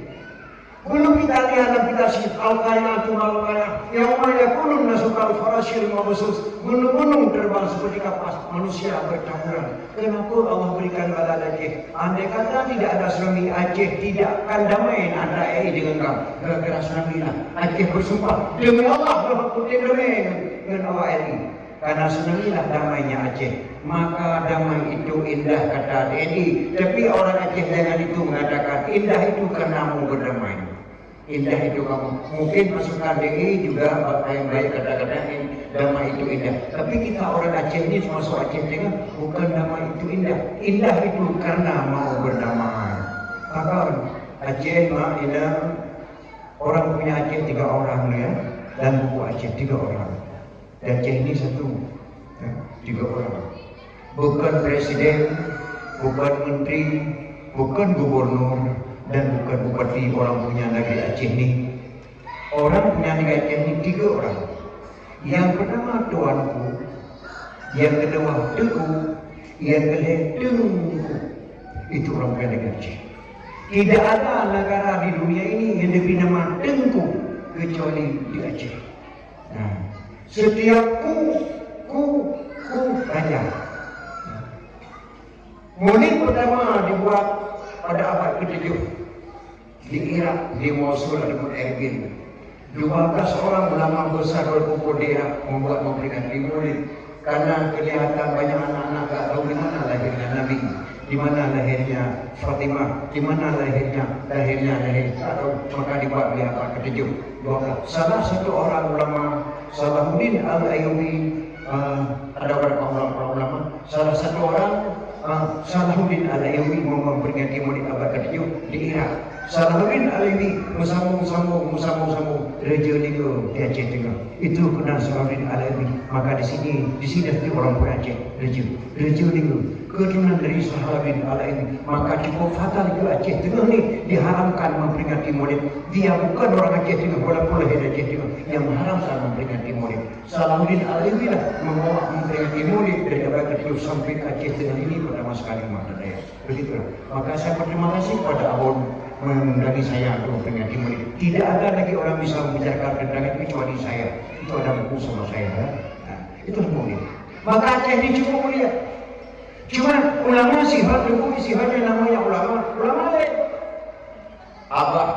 Belum kita lihat dan kita sih al-kainatu al-kainat yang mana kulun nasukal farashil mabusus, gunung-gunung terbang seperti kapas, manusia bercaburan. Kenapa Allah berikan bala Aceh? Andai kata tidak ada tsunami, Aceh tidak akan damai antara AI dengan kamu. Gara-gara tsunami lah Aceh bersumpah demi Allah aku tidak damai dengan awak ini. Karena tsunami lah damainya Aceh. Maka damai itu indah kata DNI. Tapi orang Aceh dengan itu mengatakan indah itu karena mau berdamai. Indah itu kamu. Mungkin pasukan DI juga yang baik kata-kata damai itu indah. Tapi kita orang Aceh ini termasuk Aceh Tengah, bukan damai itu indah. Indah itu karena mau berdamai. Maka Aceh indah. Orang punya Aceh 3 orang ya, dan buku Aceh 3 orang. Dan Aceh ini 3 orang. Bukan presiden, bukan menteri, bukan gubernur, dan bukan bupati. Orang punya negeri Aceh ini, orang punya negeri Aceh ini 3 orang. Yang pertama tuanku, yang kedua teku, yang ketiga tengku. Itu orang punya negeri Aceh. Tidak ada negara di dunia ini yang diberi nama Tengku kecuali di Aceh. Nah, setiap ku raja. Monik pertama dibuat pada abad ke-7 di Irak, di Mosul ada Erbil. 12 orang ulama besar berkumpul di Irak memperingati Maulid karena kelihatan banyak anak-anak tak tahu di mana lahirnya Nabi, di mana lahirnya Fatimah, di mana lahirnya atau maka dibuat di abad ke-7. Salah satu orang ulama Salahuddin Al-Ayyubi, ada beberapa ulama, salah satu orang Salahuddin Al-Ayyubi memperingati Maulid abad ke-7 di Irak. Salahuddin Al-Ayyubi sambung Raja Nigo di Aceh Tengah. Itu kenal Salahuddin Al-Ayyubi. Maka di sini ada orang pun Aceh Raja Nigo. keturunan dari sahabat alain, maka cukup fatal ke Aceh Tengah ni diharamkan memperingati Maulid. Dia bukan orang Aceh Tengah, bola-bola Aceh Tengah yang mengharamkan memperingati Maulid. Salahuddin Alawi lah membawa memperingati Maulid dari Abad ke-7 sampai ke Aceh Tengah ini pertama sekali mata daya. Begitulah. Maka saya berterima kasih kepada Abon mengundangi saya untuk memperingati Maulid. Tidak ada lagi orang bisa membicarakan tentang itu kecuali saya. Itu ada buku sama saya. Nah, itulah Maulid. Maka Aceh ini cukup mulia. Cuma ulama sifat hukum sifatnya namanya ulama lain. Abah,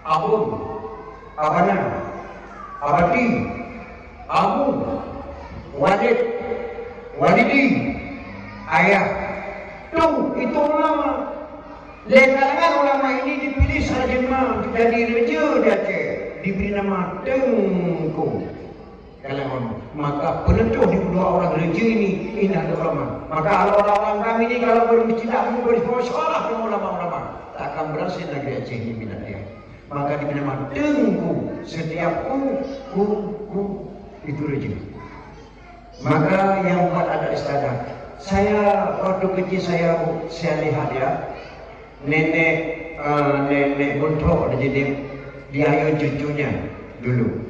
abun, abana, abadi, abun, walid, walidi, ayah. Itu ulama. Kalangan ulama ini dipilih saja jadi raja di Aceh, diberi nama Tengku. Maka penentu di kedua orang raja ini adalah ulama. Maka orang-orang kami ini kalau tidak bermasalah dengan ulama-ulama, tak akan berhasil negeri Aceh ini minat dia. Maka diberi nama Tengku. Setiap itu raja. Maka yang buat ada istiadat. Saya waktu kecil saya lihat ya, nenek Buntok jadi dia cucunya dulu.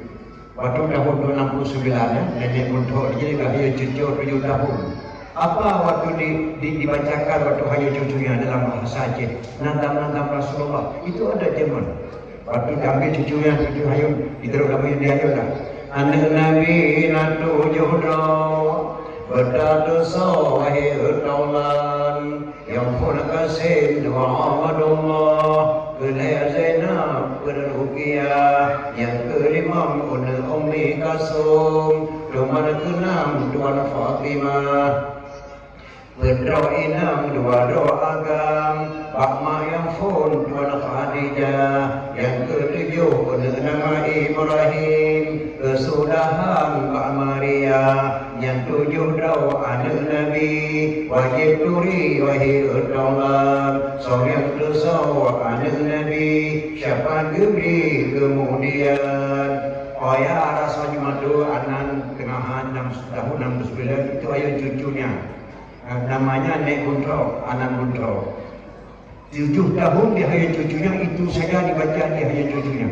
Waktu tahun 69 ya, nenek Buntok jadi dia cucu 7 tahun. Apa waktu dibacakan waktu hayu cucunya dalam bahasa Aceh, nantam Rasulullah itu ada zaman. Waktu diambil cucunya cucu hayu ditaruh dalam dia lah. Anak Nabi natu jodoh bertatu sawai taulan yang pun kasih doa Ahmadullah Kedai Zainab Kedai yang kelima Unal Ummi Kasum Tuan keenam Tuan Fatimah Berdoa inam dua doa agam Bakma yang pun Tuan Khadijah yang ketujuh nama Ibrahim kesudahan Pak Maria yang 7 doa anak Nabi wajib turi wahai udaulah so yang kesau anak Nabi syafaat gebri kemudian rasanya madu anan tengahan 6 tahun 69 itu ayah cucunya namanya Nek Buntok, anak Buntok 7 tahun di hayat cucunya itu saja dibaca di hayat cucunya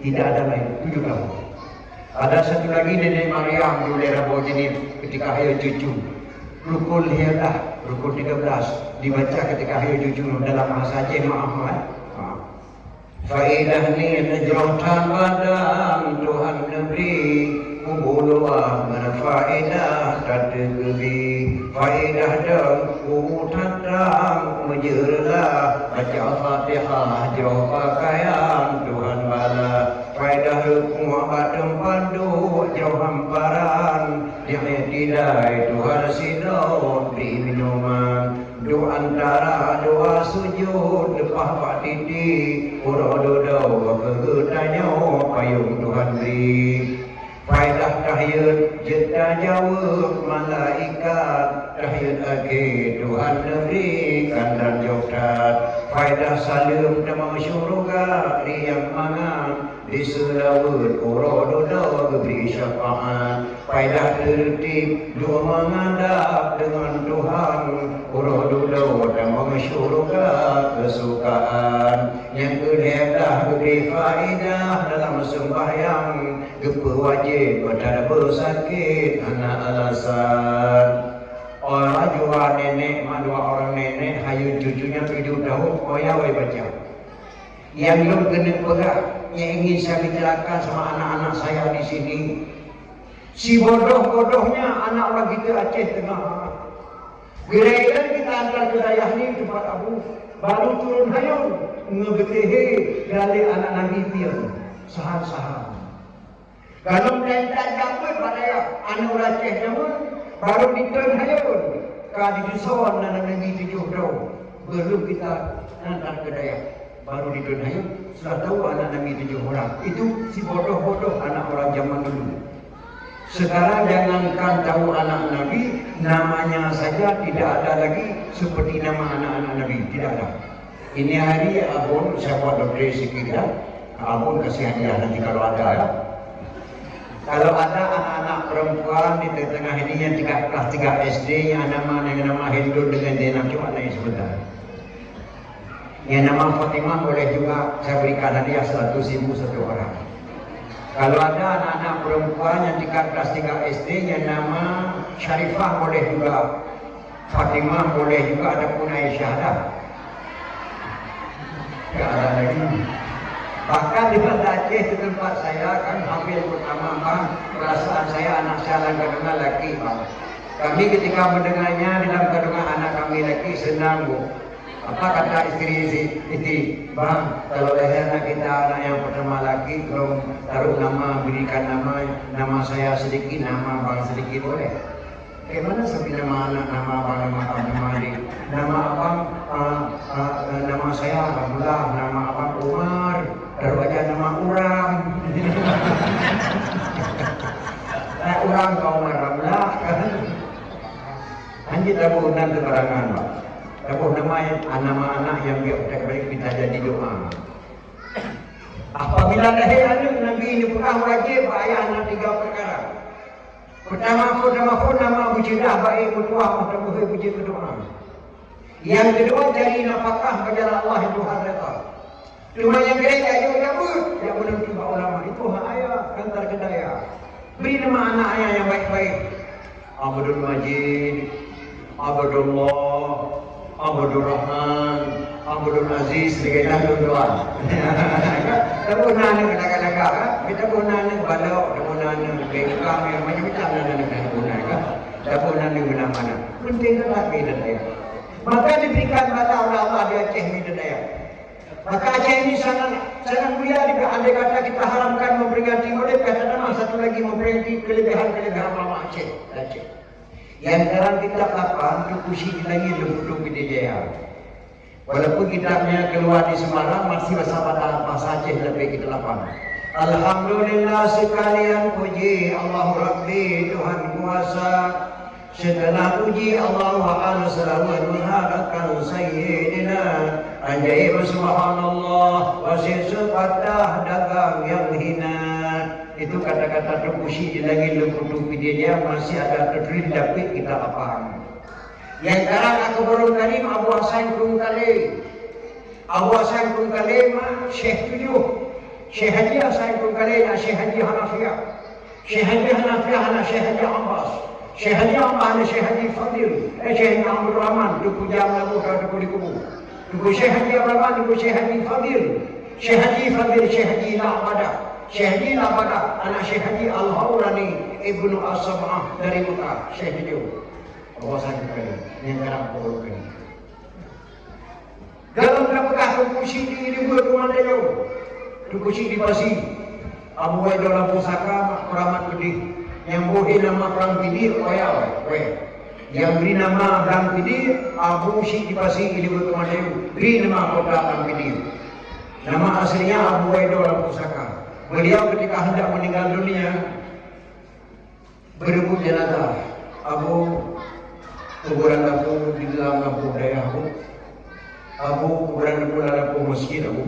tidak ada lain 7 tahun. Ada satu lagi Nenek Maryam di daerah Bojini ketika hayat cucu Rukul Hiyadah, Rukul 13 dibaca ketika hayat cucu dalam bahasa Aceh maaf. Faedah ni najrahtan badan Tuhan Negeri Kubuluah berfaedah tak tergebi faedah dan kutatang menjerlah baca Fatihah jauh pakaian Tuhan bala faedah hukum batem pandu jauh hamparan yang tidak Tuhan sidau di minuman doa antara doa sujud lepah pak titi urododo kegetanyo payung Tuhan beri faedah tahiyat jeda jawab malaikat tahiyat ake Tuhan negeri kandang joktat faedah salim damam syuruga yang mangan di selawut urododo beri syafaat faedah tertib dua menghadap dengan Tuhan urododo damam syuruga kesukaan yang kedua beri faedah dalam sembahyang gepa wajib pada bersakit anak alasan orang jua nenek dua orang nenek hayun cucunya 7 tahun oyawai baca yang belum kena pegang yang ingin saya bicarakan sama anak-anak saya di sini si bodoh-bodohnya anak orang kita Aceh Tengah gereja kita antar ke dayah ni tempat Abu baru turun hayun ngebetehe gali anak Nabi pian sahar-sahar kalau tak dapat pada anak Aceh namun baru diturun hayun kadi disowan anak Nabi 7 tahun belum kita antar ke dayah baru diturun hayun sudah tahu anak Nabi 7 orang itu si bodoh-bodoh anak orang zaman dulu. Sekarang jangankan tahu anak Nabi namanya saja tidak ada lagi seperti nama anak-anak Nabi tidak ada. Ini hari Abun saya buat doa sikit ya. Abun kasih hadiah nanti kalau ada ya. Kalau ada anak-anak perempuan di tengah ini yang kelas 3 SD yang nama Hindu dengan dia nak cuma naik sebentar. Yang nama Fatimah boleh juga saya berikan hadiah 100.000 satu orang. Kalau ada anak-anak perempuan yang di kelas 3 SD yang nama Syarifah boleh juga. Fatimah boleh juga, ada pun Aisyah dah. Tak ada lagi. Bahkan di Aceh di tempat saya kan hampir pertama bang, perasaan saya anak saya dalam kandungan laki bang. Kami ketika mendengarnya dalam kandungan anak kami laki senang bu. Apa kata istri bang, kalau lahir anak kita anak yang pertama laki, kalau taruh nama, berikan nama saya sedikit, nama bang sedikit boleh. Bagaimana seperti nama anak, nama abang, nama adik, nama abang, nama saya Alhamdulillah, nama abang Umar, taruh aja nama orang. Orang kau Alhamdulillah kan? Anjir tabunan keterangan pak. Tabuh nama anak yang biar baik kita jadi doa. Apabila lahir anak Nabi ini pernah wajib ayah anak 3 perkara. Pertama nama bujidah baik berdoa mudah-mudahan puji berdoa. Yang kedua cari nafkah kepada Allah yang Tuhan reda. Cuma yang kedua ayo nyabut yang belum tiba ulama itu hak ayah kantar kedaya. Beri nama anak ayah yang baik-baik. Abdul Majid, Abdullah, Abdul Rahman, Abdul Aziz segala tuan. Tahu nana kadang-kadang kan? Kita pun nana balau, tahu nana bengkam yang macam-macam nana kan guna kan? Tahu nana guna mana? Penting tak beda daya. Maka diberikan pada Allah di Aceh ini daya. Maka Aceh ini sangat mulia. Andai kata kita haramkan memperingati oleh kata nama satu lagi memperingati kelebihan ulama Aceh. Yang sekarang kita lapan Tukusi lagi Lembut Gede Jaya. Walaupun kitabnya keluar di Semarang masih bahasa Aceh lebih kita lapan. Alhamdulillah sekalian puji Allah Rabbi Tuhan kuasa. Setelah puji Allah Ta'ala selalu menghadapkan Sayyidina Anjay subhanallah wasir sepatah dagang yang hina. Itu kata-kata Tukusi di lagi Lembut Gede Jaya masih ada tertulis dapat kita apaan. Yang sekarang aku baru karim Abu Hasan Tungkale. Abu Hasan Tungkale mah Syekh 7. Syekh Haji Hasan Tungkale dan Syekh Haji Hanafiyah. Syekh Haji Hanafiyah dan Syekh Haji Abbas. Syekh Haji Abbas dan Syekh Haji Fadil. Syekh Haji Abdul Rahman duku jam lagu duku di kubu. Duku Syekh Haji Abdul Rahman duku Syekh Haji Fadil. Syekh Haji Fadil Syekh Haji La'bada. Syekh Haji La'bada anak Syekh Haji Al-Hawrani Ibnu As-Sab'ah dari Mekah. Syekh Haji kawasan kali yang kerap berlaku. Dalam berapakah Tukusi di buat rumah dia? Tukusi di Pasi. Abu Wai dalam pusaka keramat gede. Yang boleh nama Perang Pidir, yang beri nama Perang Pidir, Abu Syih di Pasi di buat rumah dia. Beri nama kota Perang Pidir. Nama aslinya Abu Wai dalam pusaka. Beliau ketika hendak meninggal dunia berebut jenazah. Kuburan aku di dalam kampung daerahku. Kuburan aku dalam masjid aku.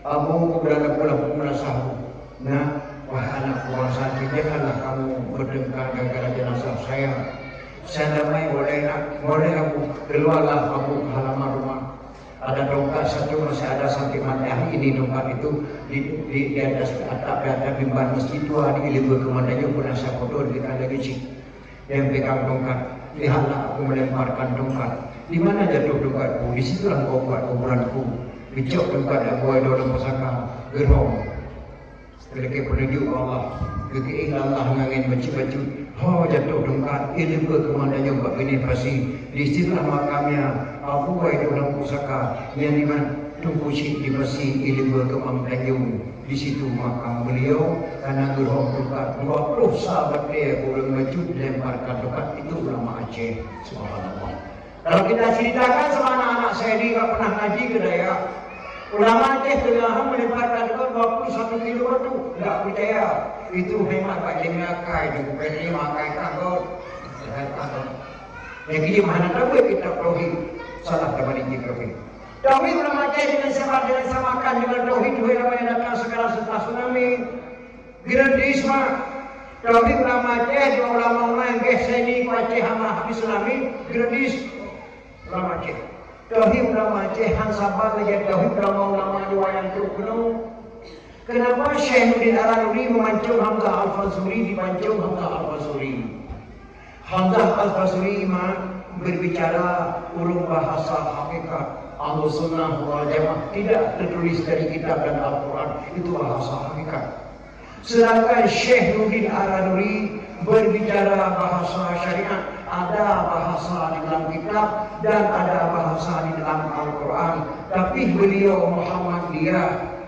Kuburan aku dalam madrasahku. Nah, wah anak buah sakit, janganlah kamu bertengkar gara-gara jenazah saya. Saya damai boleh aku keluarlah aku ke halaman rumah. Ada tongkat satu masih ada sampai mati ini tongkat itu di atas atap mimbar masjid tua di Ilibu Kemandanya pernah saya foto di lagi cik yang pegang tongkat. Lihatlah aku melemparkan tongkat. Di mana jatuh tongkatku? Di situlah kau buat kuburanku. Bicok tongkat aku dalam pusaka gerong. Keleke penunjuk Allah. Kekei Allah ngangin baca-baca. Jatuh tongkat. Ini berkemandanya buat bini Pasi. Di situlah makamnya. Aku buat dalam pusaka. Yang di mana Tukusi di Pasi. Ini berkemam Tanjung. Di situ makam beliau karena gerhong tongkat 20 sahabat dia boleh maju lemparkan tongkat itu ulama Aceh. Subhanallah. Kalau kita ceritakan sama anak-anak saya ini tak pernah ngaji ke daya. Ulama Aceh telah melemparkan tongkat 21 kilo itu tidak percaya. Itu memang Pak Lemakai itu bukan Lemakai takut. Jadi mana tahu kita tauhid salah terbalik tauhid. Tauhid ulama Aceh dengan samakan dengan tauhid yang datang sekarang setelah tsunami, Grandisma, Tauhid ulama Aceh, dua ulama yang geseni ku Aceh hama Habis Islami, Gredis ulama Aceh. Tauhid ulama Aceh han sabar lagi tauhid ulama yang terkenal. Kenapa Syekh Nurdin Aranuri memancung Hamzah Al-Fazuri dipancung Hamzah Al-Fazuri? Hamzah Al-Fazuri berbicara ulum bahasa hakikat Ahlus Sunnah wal Jamaah, tidak tertulis dari kitab dan Al-Quran, itu bahasa hakikat. Sedangkan Syekh Nurdin Aranuri berbicara bahasa syariat, ada bahasa di dalam kitab dan ada bahasa di dalam Al-Quran, tapi beliau Muhammadiyah.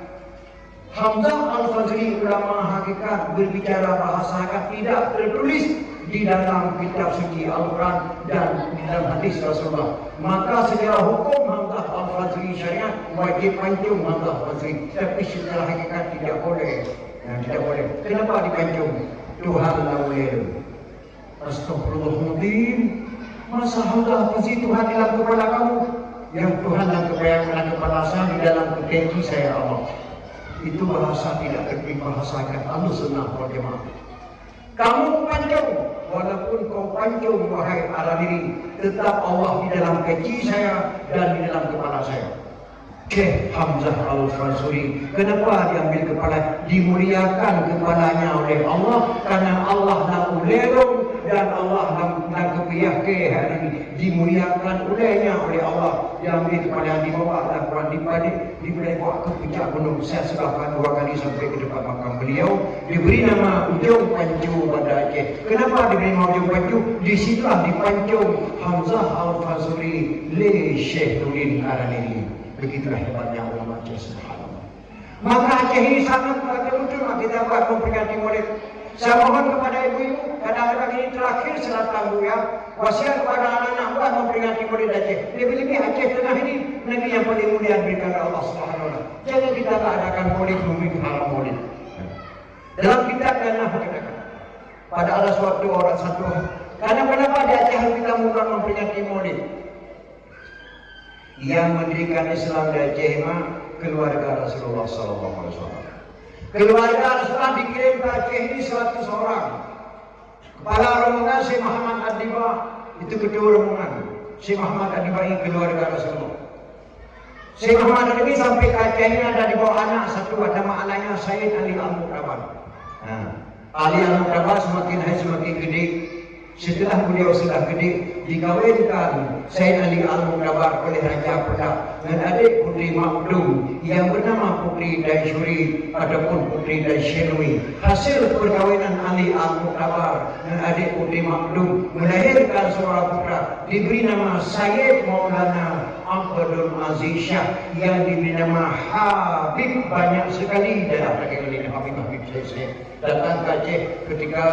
Hamzah Al-Fazli ulama hakikat berbicara bahasa hakikat tidak tertulis di dalam kitab suci Al-Quran dan di dalam hadis Rasulullah. Maka secara hukum Hamzah Al-Fazli syariat wajib pancung Hamzah Al-Fazli, tapi secara hakikat tidak boleh. Tidak boleh. Kenapa dipancung? Tuhan lawil. Astagfirullahaladzim. Masa Hamzah Al-Fazli Tuhan dalam kepala kamu? Yang Tuhan dalam kepala saya, di dalam kaki saya Allah. Itu bahasa tidak terpilih bahasa Ahlus Sunnah wal Jamaah. Kamu pancung, walaupun kau pancung wahai Aranuri, tetap Allah di dalam kaki saya dan di dalam kepala saya. Syekh Hamzah Al-Fazuri, kenapa diambil kepala? Dimuliakan kepalanya oleh Allah karena Allah nak ulerong dan Allah nak kepiah ke hari ini dimuliakan olehnya oleh Allah. Diambil kepala dibawa Al-Quran diberi bawa ke puncak gunung. Saya sebabkan 2 kali sampai ke depan makam beliau. Diberi nama Ujung Pancu pada Aceh. Kenapa diberi nama Ujung Pancu? Disitulah dipancung Hamzah Al-Fazuri le Syekh Nurdin Aranuri. Begitulah hebatnya ulama Aceh, subhanallah. Maka Aceh ini sangat beruntung kita buat memperingati Maulid. Saya mohon kepada ibu-ibu, kadang-kadang ini terakhir serat tangguh ya, wasiat kepada anak-anak buat memperingati Maulid Aceh. Lebih-lebih Aceh Tengah ini negeri yang paling mulia diberikan oleh Allah Subhanahu wa Ta'ala. Jangan kita adakan Maulid memiliki haram Maulid. Dalam kitab dan katakan pada ada suatu orang satu. Karena kenapa di Aceh kita bukan memperingati Maulid? Yang mendirikan Islam di Aceh keluarga Rasulullah SAW. Keluarga Rasulullah dikirim ke Aceh ini 100 orang. Kepala rombongan Syekh Muhammad Adiba, itu ketua rombongan. Syekh Muhammad Adiba ini keluarga Rasulullah. Syekh Muhammad Adiba sampai ke Aceh ini ada di bawah anak satu, nama anaknya Sayyid Ali Al-Muqtabar. Ali Al-Muqtabar semakin hari semakin gede. Setelah beliau sudah gede, dikawinkan Sayyid Ali Al-Muqtabar oleh Raja Perak dengan adik putri Makdum yang bernama Putri Daishuri ataupun Putri Daishenui. Hasil perkawinan Ali Al-Muqtabar dengan adik putri Makdum melahirkan seorang putra diberi nama Sayyid Maulana Abdul Aziz Shah yang diberi nama Habib. Banyak sekali dalam kali Habib saya datang ke Aceh ketika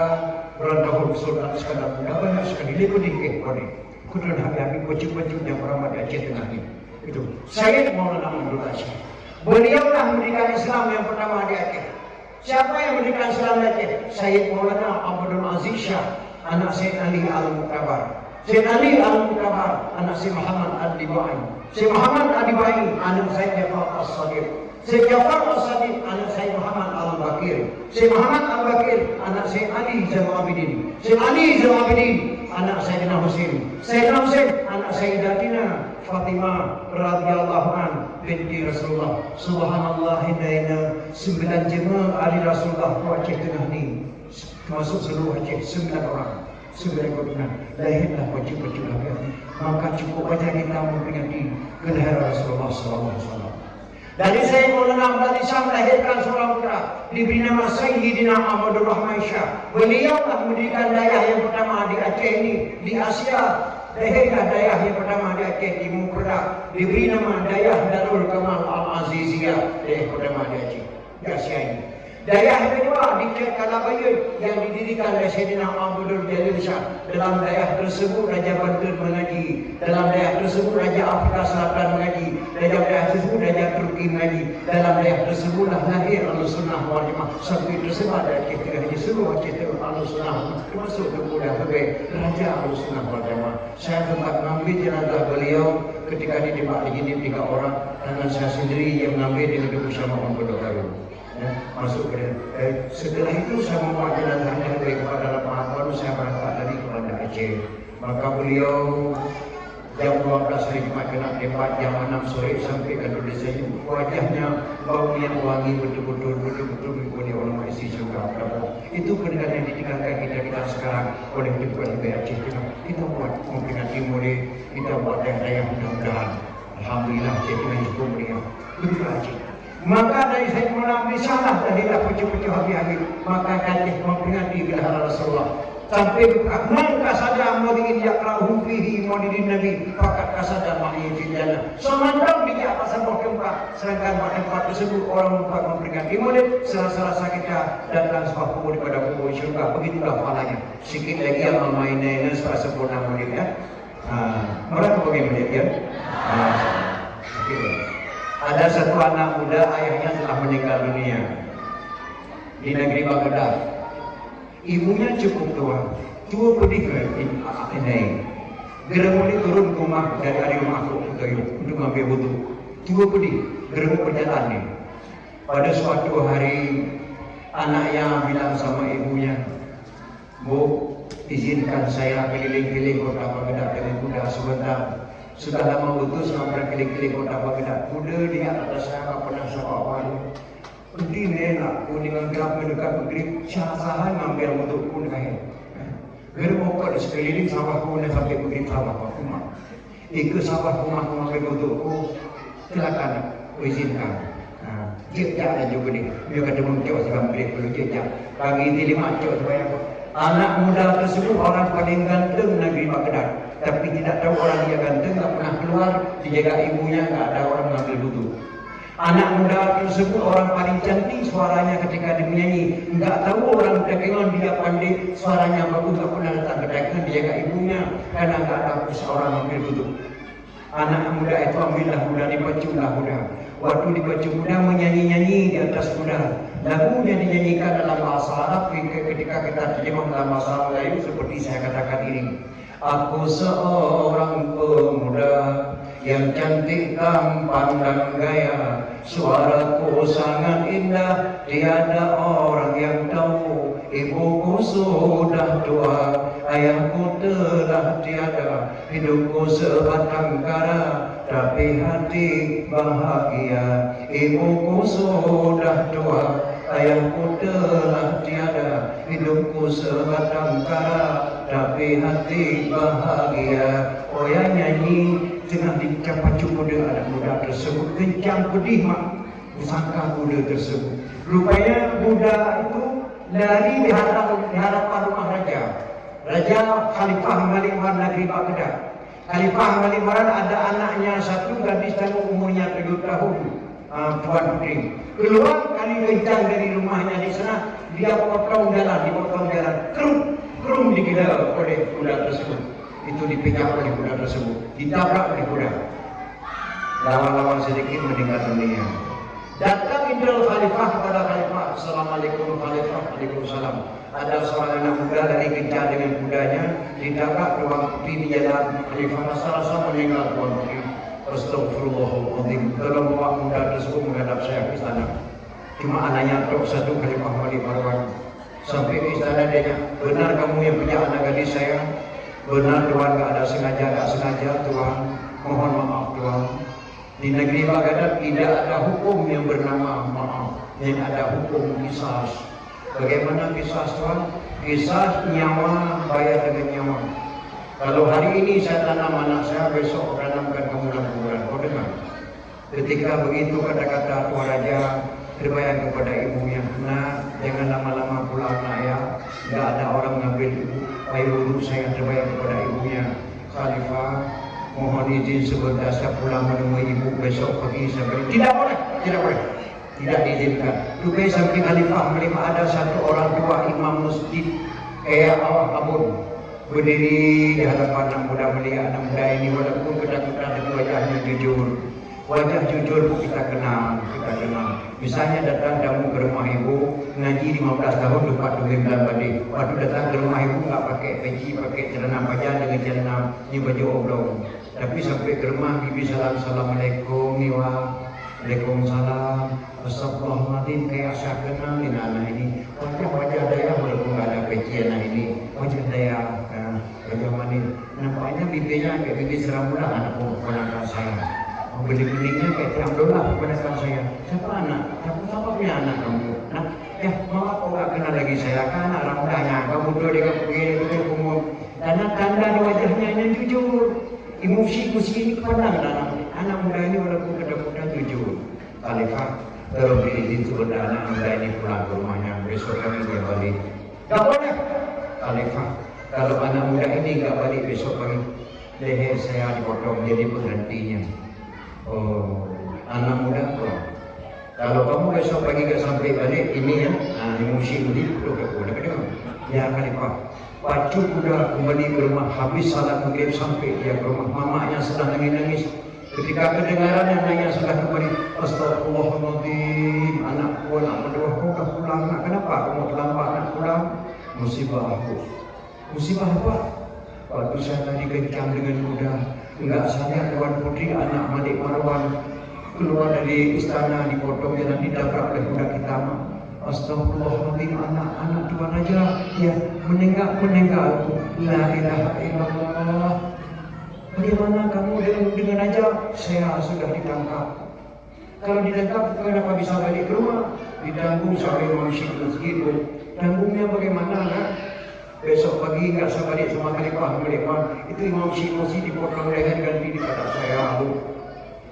berantahun surat sekadar muda banyak sekali lekun dikit koni kuduran habis baju-baju yang beramat di Aceh Tengah ini. Itu Sayyid Maulana Abdul Aziz. Beliaulah mendirikan Islam yang pertama di Aceh. Siapa yang mendirikan Islam di Aceh? Sayyid Maulana Abdul Aziz Shah, anak Sayyid Ali Al-Muqtabar. Sayyid Ali Al-Muqtabar, anak Sayyid Muhammad Adibai. Sayyid Muhammad Adibai, anak Sayyid Jafar As-Sadiq. Sayyid Jafar As-Sadiq, anak Sayyid Muhammad Al-Bakir. Sayyid Muhammad Al-Bakir, anak Sayyid Ali Zainal Abidin. Sayyid Ali Zainal Abidin, anak Sayyidina Husain. Sayyidina Husain, anak Sayyidatina Fatimah radhiyallahu an binti Rasulullah. Subhanallah, hidayna 9 jemaah ahli Rasulullah di Aceh Tengah ni. Termasuk seluruh Aceh 9 orang. 9 golongan. Lahirlah wajib-wajib lahir. Maka cukup banyak kita memperingati kelahiran Rasulullah SAW. Dari Sayyid Maulana Abdul Aziz melahirkan seorang putra diberi nama Sayyidina Ahmadul Rahman Shah. Beliau telah mendirikan dayah yang pertama di Aceh ini, di Asia. Lahirlah dayah yang pertama di Aceh, di Mumpera, diberi nama Dayah Darul Kamal Al-Aziziyah. Dayah pertama di Aceh, di Asia ini. Dayah kedua di Kalabayun yang didirikan oleh Sayyidina Abdul Jalil Shah. Dalam dayah tersebut Raja Banten mengaji. Dalam dayah tersebut Raja Afrika Selatan mengaji. Dalam dayah tersebut Raja Turki mengaji. Dalam dayah tersebutlah lahir Ahlussunnah wal Jamaah. Sampai tersebar dari Aceh Tengah di seluruh Aceh Tengah Ahlussunnah, termasuk kemudian sebagai Raja Ahlussunnah wal Jamaah. Saya sempat mengambil jenazah beliau ketika di Demak ini 3 orang, dengan saya sendiri yang mengambil dengan bersama Om Bodoh Baru. Ya, masuk ke setelah itu saya membawa jenazahnya kepada lapangan, baru saya berangkat dari kepada Aceh. Maka beliau jam 12 hari Jumat kena tembak, jam 6 sore sampai ke desa ini. Wajahnya bau yang wangi betul-betul mengikuti ulama isi surga. Itu pendidikan yang ditinggalkan kita sekarang oleh Ketua Aceh. Kita buat memperingati mulai, kita buat daya mudah-mudahan. Alhamdulillah Aceh dengan cukup meriah. Begitu Aceh. Maka dari saya mengambil salah dan tidak pecah-pecah habis-habis. Maka Aceh memperingati gerhana Rasulullah. Sampai maka saja maudin yaqra'uhu fihi maulidin nabi fakat kasada maulidin jannah. Semandang dia pasal berkembang, sedangkan pada tempat tersebut orang lupa memperingati maulid, serasa-rasa kita datang sebuah kubur daripada kubur syurga. Begitulah falanya. Sikit lagi yang memainnya setelah sempurna maulid ya. Mereka bagaimana ya? Ada satu anak muda, ayahnya telah meninggal dunia di negeri Baghdad. Ibunya cukup tua pedih ini. Geremuli turun ke rumah dari rumah aku untuk mengambil wudhu. Tua pedih, geremu berjalan ni. Pada suatu hari anaknya bilang sama ibunya, Bu, izinkan saya keliling-keliling kota Baghdad dengan kuda sebentar. Sudah lama utus sampai keliling-keliling kota Baghdad. Kuda dia atas saya tak pernah sahabat. Penting nak dengan gerak mendekat negeri syahasahan ngambil untuk pun kaya. Germokot di sekeliling sawah pun sampai negeri sawah rumah. Ikut sawah rumah mengambil untukku, silakan izinkan. Jejak ada juga ni. Dia kata mungkin sebab beri perlu jejak. Bagi ini 5 cok supaya anak muda tersebut orang paling ganteng negeri Baghdad. Tapi tidak tahu orang dia ganteng, tak pernah keluar, dijaga ibunya, tak ada orang mengambil wudhu. Anak muda tersebut orang paling cantik suaranya ketika dia menyanyi. Enggak tahu orang dagangan dia pandai, suaranya bagus, tak pernah datang ke dagangan, dijaga ibunya karena enggak ada seorang ambil duduk. Anak muda itu ambillah kuda, dipaculah kuda. Waktu dipacu kuda menyanyi-nyanyi di atas kuda. Lagunya dinyanyikan dalam bahasa Arab, ketika kita terjemah dalam bahasa Arab Melayu seperti saya katakan ini. Aku seorang pemuda yang cantik tampan dan gaya, suaraku sangat indah, tiada orang yang tahu. Ibuku sudah tua, ayahku telah tiada, hidupku sebatang kara, tapi hati bahagia. Ibuku sudah tua, ayahku telah tiada, hidupku sebatang kara, tapi hati bahagia. Oh yang nyanyi tengah dicapacu kuda anak muda tersebut, kencang pedih mak sangka kuda tersebut. Rupanya kuda itu lari di hadapan rumah Raja Khalifah Malik Marwan negeri Baghdad. Khalifah Malik Marwan ada anaknya satu, gadis tangguh umurnya 7 tahun, Tuan Putri. Keluar kali kencang dari rumahnya di sana, dia potong jalan, kerum dikira oleh kuda tersebut. Itu dipijak oleh kuda tersebut, ditabrak oleh kuda. Lawan-lawan sedikit meninggal dunia. Datang Indra Khalifah kepada Khalifah, Assalamualaikum Khalifah, Waalaikumsalam. Ada seorang anak muda lari kencang dengan kudanya, ditabrak Tuan Putri di jalan. Khalifah rasa-rasa meninggal Tuan Putri. Astagfirullahaladzim. Tolong bawa muda tersebut menghadap saya ke istana. Cuma anaknya tok satu, Khalifah Malik Marwan. Sampai ke istana dia, benar kamu yang punya anak gadis saya? Benar Tuhan, tak ada sengaja Tuhan. Mohon maaf Tuhan. Di negeri Baghdad tidak ada hukum yang bernama maaf, yang ada hukum qisas. Bagaimana qisas Tuhan? Qisas nyawa bayar dengan nyawa. Kalau hari ini saya tanam anak saya, besok tanamkan kamu dalam kuburan. Kau dengar? Ketika begitu kata-kata Tuan Raja terbayang kepada ibunya, nak jangan lama-lama pulang nak ya. Tidak ada orang mengambil ibu. Air wudhu saya terbayang kepada ibunya. Khalifah, mohon izin sebentar saya pulang menemui ibu besok pagi sampai. Tidak boleh. Tidak diizinkan. Rupanya sampai Khalifah Malik ada satu orang tua imam masjid kayak awak kabur, berdiri di hadapan anak muda melihat anak muda ini walaupun ketakutan tapi wajahnya jujur. Wajah jujur pun kita kenal. Misalnya datang tamu ke rumah ibu, ngaji 15 tahun lupa dengan dalam balik. Waktu datang ke rumah ibu nggak pakai peci, pakai celana panjang dengan celana ni baju oblong. Tapi sampai ke rumah bibi salam, assalamualaikum niwa. Waalaikumsalam. Astagfirullahaladzim, kayak saya kenal ini anak ini. Wajah-wajah daya walaupun nggak ada peci anak ini. Wajah daya, wajah manis. Nampaknya bibirnya kayak bibir seramula anak ponakan saya. Bening-beningnya kayak tiang dolar ponakan saya. Siapa anak? Siapa punya anak kamu? Nah, ya mama kok nggak kenal lagi saya kan anak ramdanya. Kamu tuh dia begini betul kumur. Tanda-tanda di wajahnya yang jujur. Emosi ini pandang anak muda ini walaupun muda jujur. Khalifah kalau diizin kepada anak muda ini pulang ke rumahnya, besok pagi dia balik. Tak boleh. Khalifah kalau anak muda ini nggak balik besok pagi, leher saya dipotong jadi penggantinya. Oh, anak muda pulang. Kalau kamu besok pagi nggak sampai balik ini ya, emosi ini boleh dengar. Ya Khalifah, pacu kuda kembali ke rumah habis salat maghrib sampai dia ke rumah mamanya sedang nangis. Ketika kedengaran anaknya sudah kembali, astagfirullahaladzim, anakku nak berdoa kau dah pulang. Nak kenapa kamu terlambat nak pulang? Musibah aku. Musibah apa? Waktu saya tadi kencang dengan kuda, enggak sadar Tuan Putri anak Malik Marwan keluar dari istana dipotong jalan ditabrak oleh kuda hitam. Astagfirullahaladzim, anak-anak Tuan aja ya meninggal. La ilaha illallah. Bagaimana kamu dengan aja saya sudah ditangkap. Kalau ditangkap kenapa bisa balik ke rumah? Ditanggung sampai masjid. Tanggungnya bagaimana nak? Besok pagi nggak saya balik sama Khalifah. Itu Imam Syi'usi dipotong leher ganti daripada saya.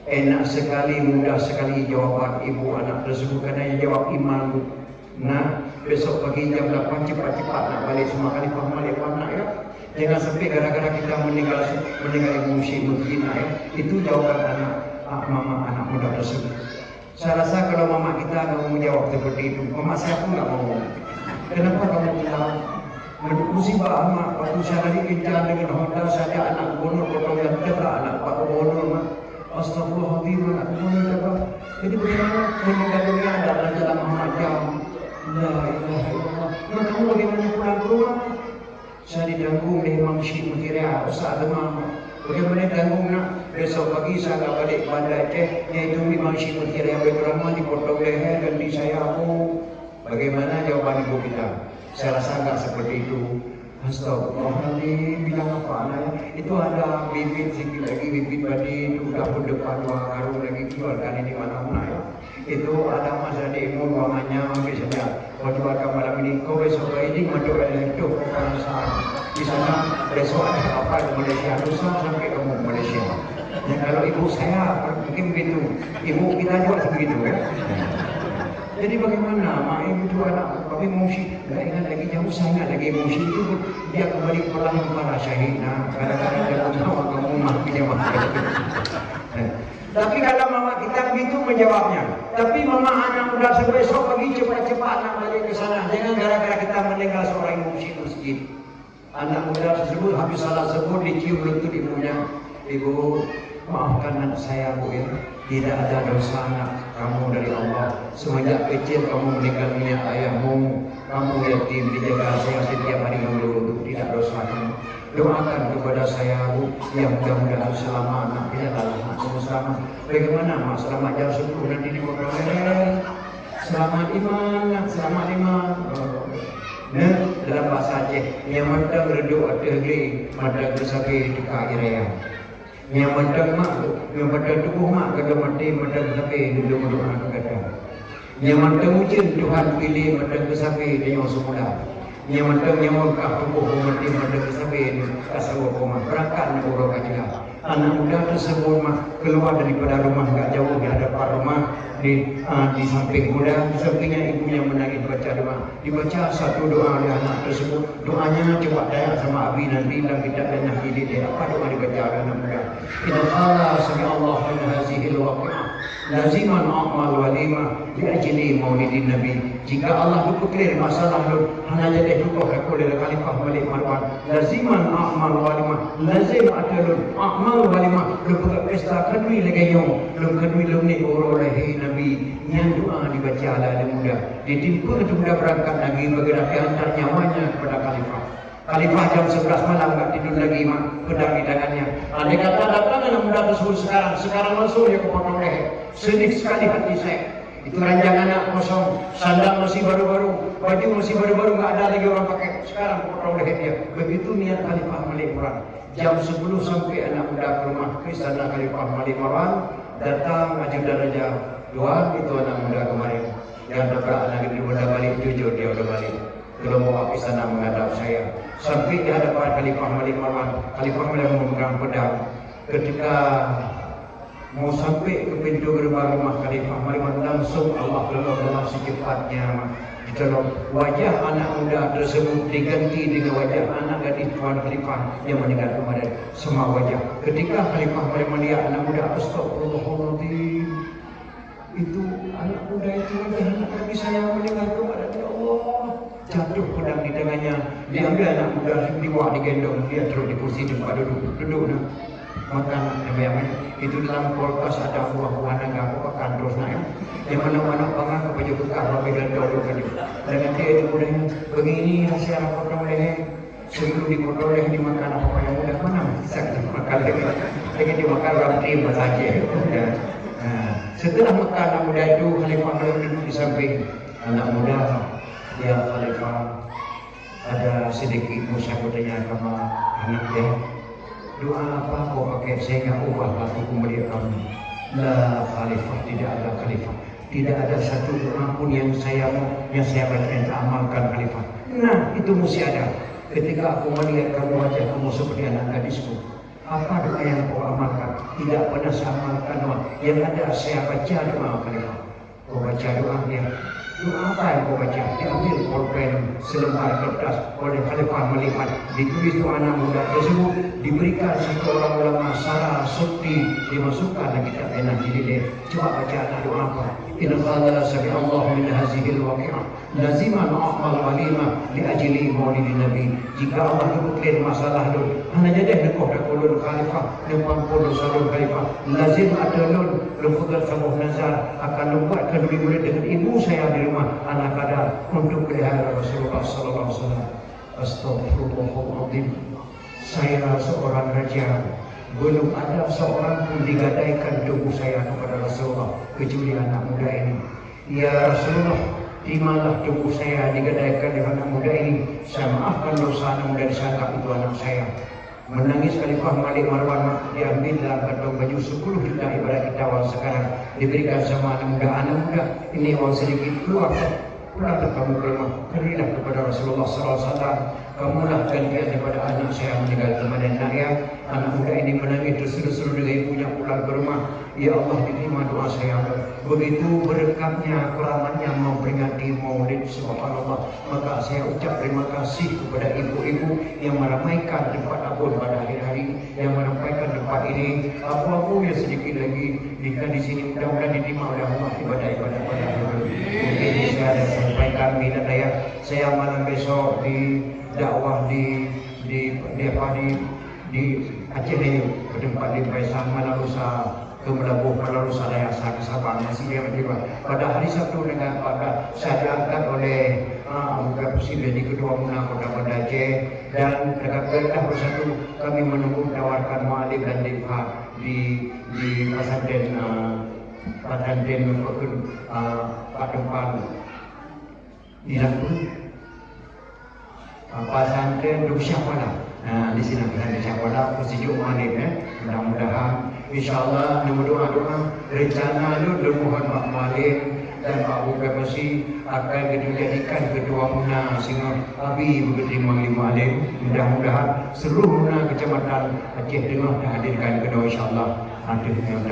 Enak sekali, mudah sekali jawaban ibu anak tersebut karena yang jawab iman. Nah, besok pagi jam 8 cepat-cepat nak balik sama Khalifah Malik nak ya. Jangan sampai gara-gara kita meninggal emosi mungkin ya. Itu jawaban mama anak muda tersebut. Saya rasa kalau mama kita nggak mau menjawab seperti itu, mama saya pun nggak mau. Kenapa kamu bilang musibah amat? Waktu saya lagi kejar dengan Honda, saya anak gubernur potong yang terdak anak Pak Gubernur. Astagfirullahaladzim, anak gubernur terdak. Jadi bagaimana meninggal dunia dalam jalan Muhammad jam? La ilaha illallah. Nah, kamu bagaimana pulang ke rumah? Saya ditanggung oleh Imam Syi'usi Ustaz Demam. Bagaimana tanggung nak? Besok pagi saya akan balik Banda Aceh, yaitu Imam Syi'usi yang berkerama dipotong leher dan di saya aku. Bagaimana jawaban ibu kita? Saya rasa enggak seperti itu. Astagfirullahaladzim, bilang apa anaknya? Itu ada bibit sikit lagi, bibit tadi itu udah pun depan 2 karung lagi keluarkan ini mana-mana ya. Itu ada masa demo ruangannya biasanya. Kau jualkan malam ini, kau besok ini maduk itu kebangsaan. Di sana besok ada kapal ke Malaysia, lusa sampai ke Malaysia. Dan kalau ibu saya mungkin begitu, ibu kita juga begitu ya. Jadi bagaimana mak itu anak kami emosi, nggak ingat lagi jauh saya ingat lagi emosi itu dia kembali pulang para syahid. Nah kadang-kadang dia tahu kamu mah punya makan. Tapi kalau mama kita begitu menjawabnya. Tapi mama anak muda besok pagi cepat-cepat nak balik ke sana. Jangan gara-gara kita meninggal seorang ibu masjid. Anak muda tersebut habis salat sebut dicium lutut ibunya. Ibu, maafkan anak saya bu ya. Tidak ada dosa anak kamu dari Allah. Semenjak kecil kamu meninggal dunia ayahmu. Kamu yatim dijaga saya setiap hari dulu untuk tidak dosa kamu. Doakan kepada saya bu, yang mudah-mudahan selama anak kita adalah anak kamu selamat. Bagaimana mak selamat jam 10 nanti dipotong leher. Selamat iman, selamat iman. Nah, dalam bahasa Aceh, yang mandang reduk ada geli, mandang bersabi dekat area. Yang mandang mak, yang mandang tubuh mak kata mati, mandang bersabi dulu mendoa kata. Yang mandang ujian Tuhan pilih, mandang bersabi dia yang semula. Yang mandang yang mengkah tubuh mati, mandang bersabi kasawa koma. Berangkat nak urut kajilah. Anak muda tersebut keluar daripada rumah enggak jauh di hadapan rumah di samping kuda, di sampingnya ibunya menangis baca doa. Dibaca satu doa oleh anak tersebut. Doanya coba tanya sama Abi nanti dalam kitab dan hadis dia apa doa dibaca oleh anak muda. Inna Allah sami Allah min hazihil waqi'ah laziman a'mal walima di ajli maulidin nabi. Jika Allah berpikir masalah lu hanya jadi hukum oleh Khalifah Malik Marwan laziman a'mal walima lazim atalun a'mal walima lu buka pesta kedui legayo lu kedui lu ni oleh nabi yang doa dibaca oleh anak muda ditimpa itu muda berangkat lagi bergerak hantar nyawanya kepada Khalifah. Khalifah jam 11 malam nggak tidur lagi, mak, pedang di tangannya. Andai kata datang anak muda tersebut sekarang langsung dia kepotong leher. Sedih sekali hati saya. Itu ranjang anak kosong, sandal masih baru-baru, baju masih baru-baru, nggak ada lagi orang pakai. Sekarang potong leher dia. Begitu niat Khalifah Malik Marwan. Jam 10 sampai anak muda ke rumah ke istana Khalifah Malik Marwan. Datang ajudan raja dua, itu anak muda kemarin. Yang dobrak anak itu udah balik, jujur dia udah balik. Belum bawa ke istana menghadap saya. Sampai di hadapan Khalifah Malik Marwan. Khalifah Malik memegang pedang. Ketika mau sampai ke pintu gerbang rumah Khalifah Malik Marwan, langsung Allah tolong secepatnya. Ditolong wajah anak muda tersebut diganti dengan wajah anak gadis Tuan Khalifah yang meninggal kemarin. Semua wajah. Ketika Khalifah Malik melihat anak muda, astagfirullahaladzim, itu anak muda itu wajah anak gadis saya meninggal kemarin. Ya Allah, jatuh pedang di tangannya. Diambil anak muda, dibawa digendong, dia terus di kursi tempat duduk. Makan yang itu dalam kulkas ada buah-buahan yang pakan terus naik. Yang mana-mana pangan ke baju bekal apabila dulu baju. Dan nanti itu mudahnya begini hasil potong leher. Sebelum dipotong leher dimakan apa yang mudah mana bisa makan leher. Lagi dimakan roti saja. Setelah makan anak muda itu, Khalifah Malik duduk di samping anak muda. Ya Khalifah, ada sedikit musyawarah tanya sama anak dia. Doa apa kau pakai sehingga ubah lakuku melihat kamu? La Khalifah, tidak ada Khalifah. Tidak ada satu doa pun yang saya baca dan amalkan Khalifah. Nah, itu mesti ada. Ketika aku melihat kamu wajah kamu seperti anak gadisku, apa doa yang kau amalkan? Tidak pernah saya amalkan doa. Yang ada saya baca doa Khalifah. Kau baca doanya. Doa apa yang kau baca? Diambil pulpen selembar kertas oleh Khalifah Malik Marwan. Ditulis doa anak muda tersebut, diberikan satu orang ulama Sarah Sukti, dimasukkan lagi kitab enak jilid. Coba baca doa apa? Inna qala sami Allah min hazihil waqi'ah laziman a'mal walima li ajli maulidin nabi. Jika Allah sebutkan masalah itu, hanya jadi dekoh dakulun Khalifah, depan puluh salun Khalifah, lazim adalun lufudal sabuh nazar akan membuatkan diri murid dengan ibu saya di rumah anak ada untuk pelihara Rasulullah sallallahu alaihi wasallam. Astagfirullahaladzim. Saya seorang raja, belum ada seorang pun digadaikan tubuh saya kepada Rasulullah kecuali anak muda ini. Ya Rasulullah, terimalah tubuh saya digadaikan dengan anak muda ini. Saya maafkan dosa anak muda disangka itu anak saya. Menangis Khalifah Malik Marwan, diambil dalam kantong baju 10 juta ibarat kita uang sekarang, diberikan sama anak muda. Anak muda ini uang sedikit, keluar pulanglah kamu ke rumah, berilah kepada Rasulullah SAW. Kamulah gantian daripada anak saya meninggal kemarin. Nak ya, anak muda ini menangis terseru-seru dengan ibunya pulang ke rumah. Ya Allah, diterima doa saya. Begitu berkatnya, keramatnya memperingati Maulid, subhanallah. Maka saya ucap terima kasih kepada ibu-ibu yang meramaikan tempat abun pada hari-hari, yang meramaikan tempat ini. Aku yang sedikit lagi di sini, mudah-mudahan diterima oleh Allah ibadah-ibadah pada hari. Mungkin saya ada sampaikan minat saya malam besok di dakwah di Aceh ini, ke tempat di Paisan Malarusa, ke Melabuh Malarusa Daya ke Sabang, masih dia berjumpa. Pada hari Sabtu dengan pada saya diangkat oleh Abu Presiden di Ketua Muna Kota Banda Aceh, dan dekat Kedah bersatu kami menunggu menawarkan mu'alif dan difah di pesantren Pak Tempan di Lampung. Pesantren Dusyakwala. Di sini pesantren Dusyakwala bersejuk mu'alif mudah-mudahan insyaallah doa-doa rencana lu mohon Pak Mu'alif dan Pak Bupati akan dijadikan ketua Muna sehingga Abi berterima mu'alif. Mudah-mudahan seluruh Muna kecamatan Aceh Tengah hadirkan kedua insyaallah. Ada yang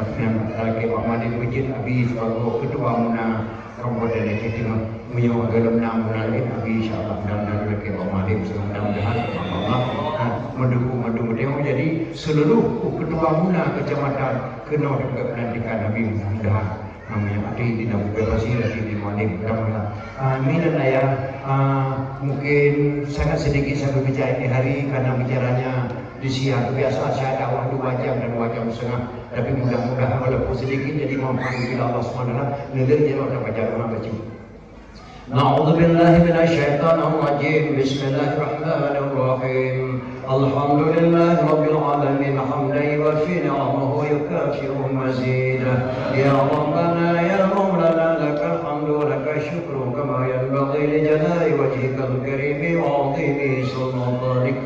lagi Pak Mu'alif Majid Abi sebagai ketua Muna Kabupaten Aceh Tengah menyuruh dalam nama Abi insyaallah. Mudah-mudahan lagi Pak Mu'alif, mudah-mudahan Allah mendukung dia menjadi seluruh ketua Muna kecamatan kena pendidikan Nabi. Mudah-mudahan namanya ada di dalam bebasi dan di Mu'alif. Mudah-mudahan amin. Ya, mungkin sangat sedikit saya berbicara ini hari karena bicaranya di siang. Biasa saya dakwah 2 jam dan 2 jam setengah, tapi mudah-mudahan walaupun sedikit jadi manfaat bila Allah SWT. Negeri dia orang baca doa baca. نعوذ بالله من الشيطان الرجيم. بسم الله الرحمن الرحيم. الحمد لله رب العالمين حمدا يوفي نعمه ويكافئ مزيدا. يا ربنا يا مولانا لك الحمد ولك الشكر كما ينبغي لجلال وجهك الكريم وعظيم سلطانك.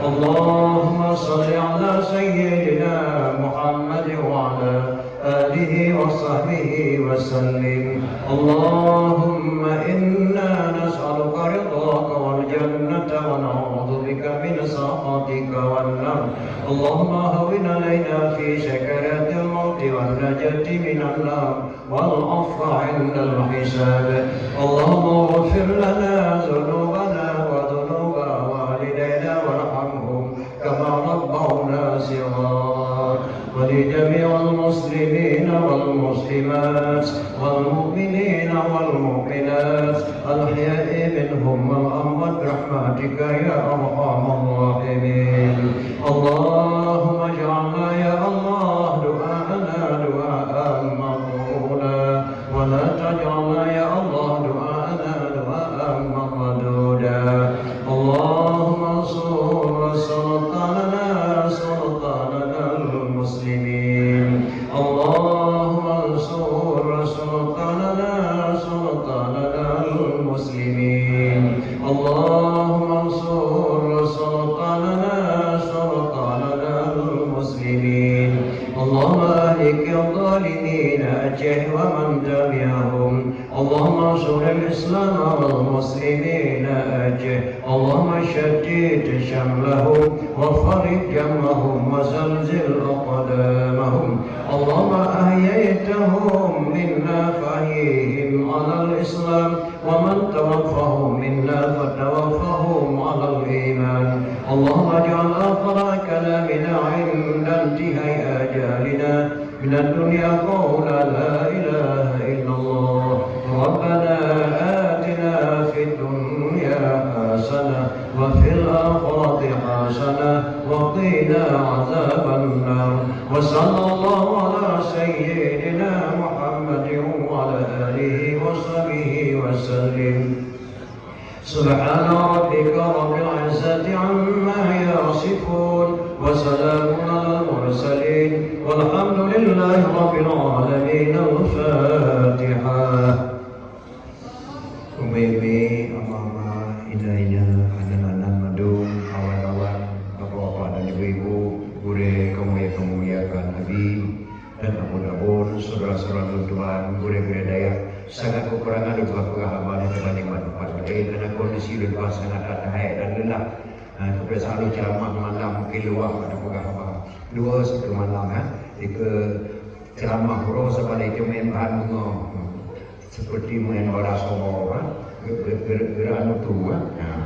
اللهم صل على سيدنا محمد وعلى آله وصحبه وسلم. اللهم إنا نسألك رضاك والجنة ونعوذ بك من سخطك والنار. اللهم هون علينا في سكرات الموت والنجاة من النار والعفو عند الحساب. اللهم اغفر لنا ذنوبنا وذنوب والدينا وارحمهم كما ربونا صغارا. ولجميع المسلمين والمسلمات والمؤمنين والمؤمنات الأحياء منهم والأموات برحمتك يا أرحم الراحمين. اللهم اجعلنا يا الله دعاءنا دعاء مقبولا ولا تجعلنا يا الله دعاءنا دعاء مردودا. اللهم انصر سلطاننا المسلمين. اللهم انصر سلطاننا المسلمين. اللهم انصر سلطاننا المسلمين. اللهم اهلك الظالمين أجه ومن تبعهم. اللهم انصر الإسلام والمسلمين أجه. اللهم شتت شملهم وفرج جمعهم وزلزل أقدامهم. اللهم أحييتهم منا فأحييهم على الإسلام ومن توفاهم منا فتوفاهم على الإيمان. اللهم اجعل آخر كلامنا عند انتهاء آجالنا من الدنيا قول لا إله إلا الله. ربنا آتنا في الدنيا حسنة وفي الآخرة حسنة وقنا عذاب النار. وصلى الله على سيدنا محمد وعلى آله وصحبه وسلم. سبحان ربك رب العزة عما يصفون وسلام على المرسلين والحمد لله رب العالمين. الفاتحة. Umi-umi, ama-ama, indah-indah, anak-anak madung, awan-awan, bapak-bapak dan ibu-ibu, gure kemuliaan Nabi dan ampun-ampun saudara-saudara Tuhan, gure-gure daya sangat kekurangan dan juga kehabaran dibanding manfaat karena kondisi dan sangat terhai dan lelah. Kita selalu ceramah malam mungkin luar pada kehabaran dua satu malam ke ceramah huruf sepada itu main bahan seperti main wadah semua gerak tua.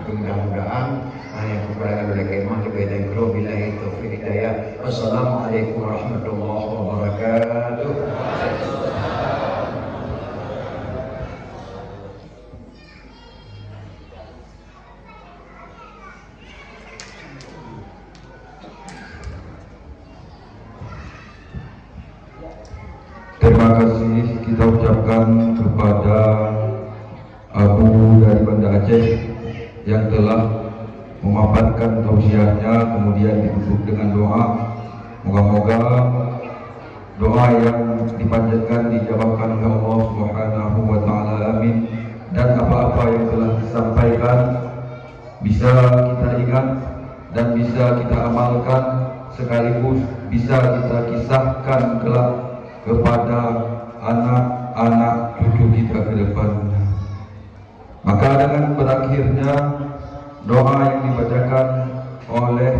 Mudah-mudahan yang kekurangan oleh kemah diberikan keluar billahi taufiq hidayah. Wassalamualaikum warahmatullahi wabarakatuh. Terima kasih kita ucapkan kepada Abu dari Banda Aceh yang telah memaparkan tausiahnya, kemudian ditutup dengan doa. Moga-moga doa yang dipanjatkan dijawabkan oleh Allah Subhanahu wa taala, amin. Dan apa-apa yang telah disampaikan bisa kita ingat dan bisa kita amalkan, sekaligus bisa kita kisahkan kelak kepada anak-anak cucu kita ke depan. Maka dengan berakhirnya doa yang dibacakan oleh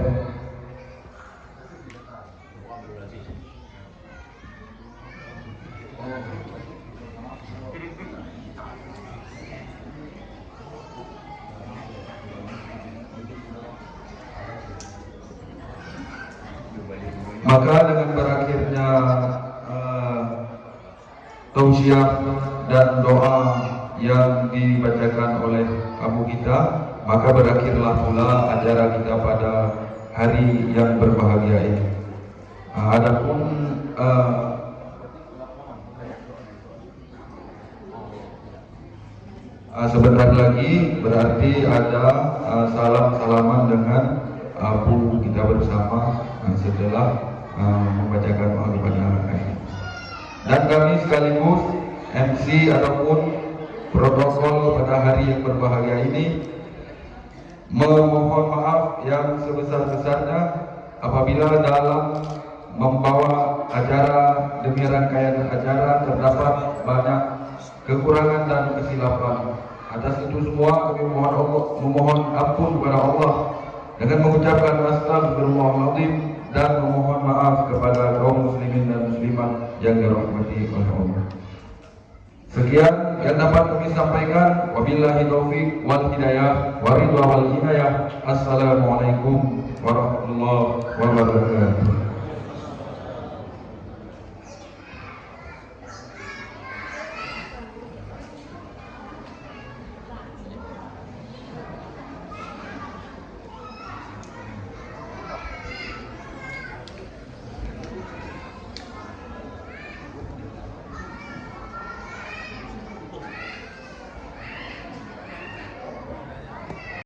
tausiah dan doa yang dibacakan oleh Abu kita, maka berakhirlah pula acara kita pada hari yang berbahagia ini. Adapun Sebentar lagi berarti ada salam-salaman dengan Bu kita bersama setelah membacakan doa kepada kami. Dan kami sekaligus MC ataupun protokol pada hari yang berbahagia ini memohon maaf yang sebesar-besarnya apabila dalam membawa acara demi rangkaian acara terdapat banyak kekurangan dan kesilapan. Atas itu semua kami memohon ampun kepada Allah dengan mengucapkan astagfirullahaladzim dan memohon maaf kepada kaum muslimin dan muslimat yang dirahmati oleh Allah. Sekian yang dapat kami sampaikan. Wabillahi taufiq wal hidayah wa ridha wal hidayah. Assalamualaikum warahmatullahi wabarakatuh.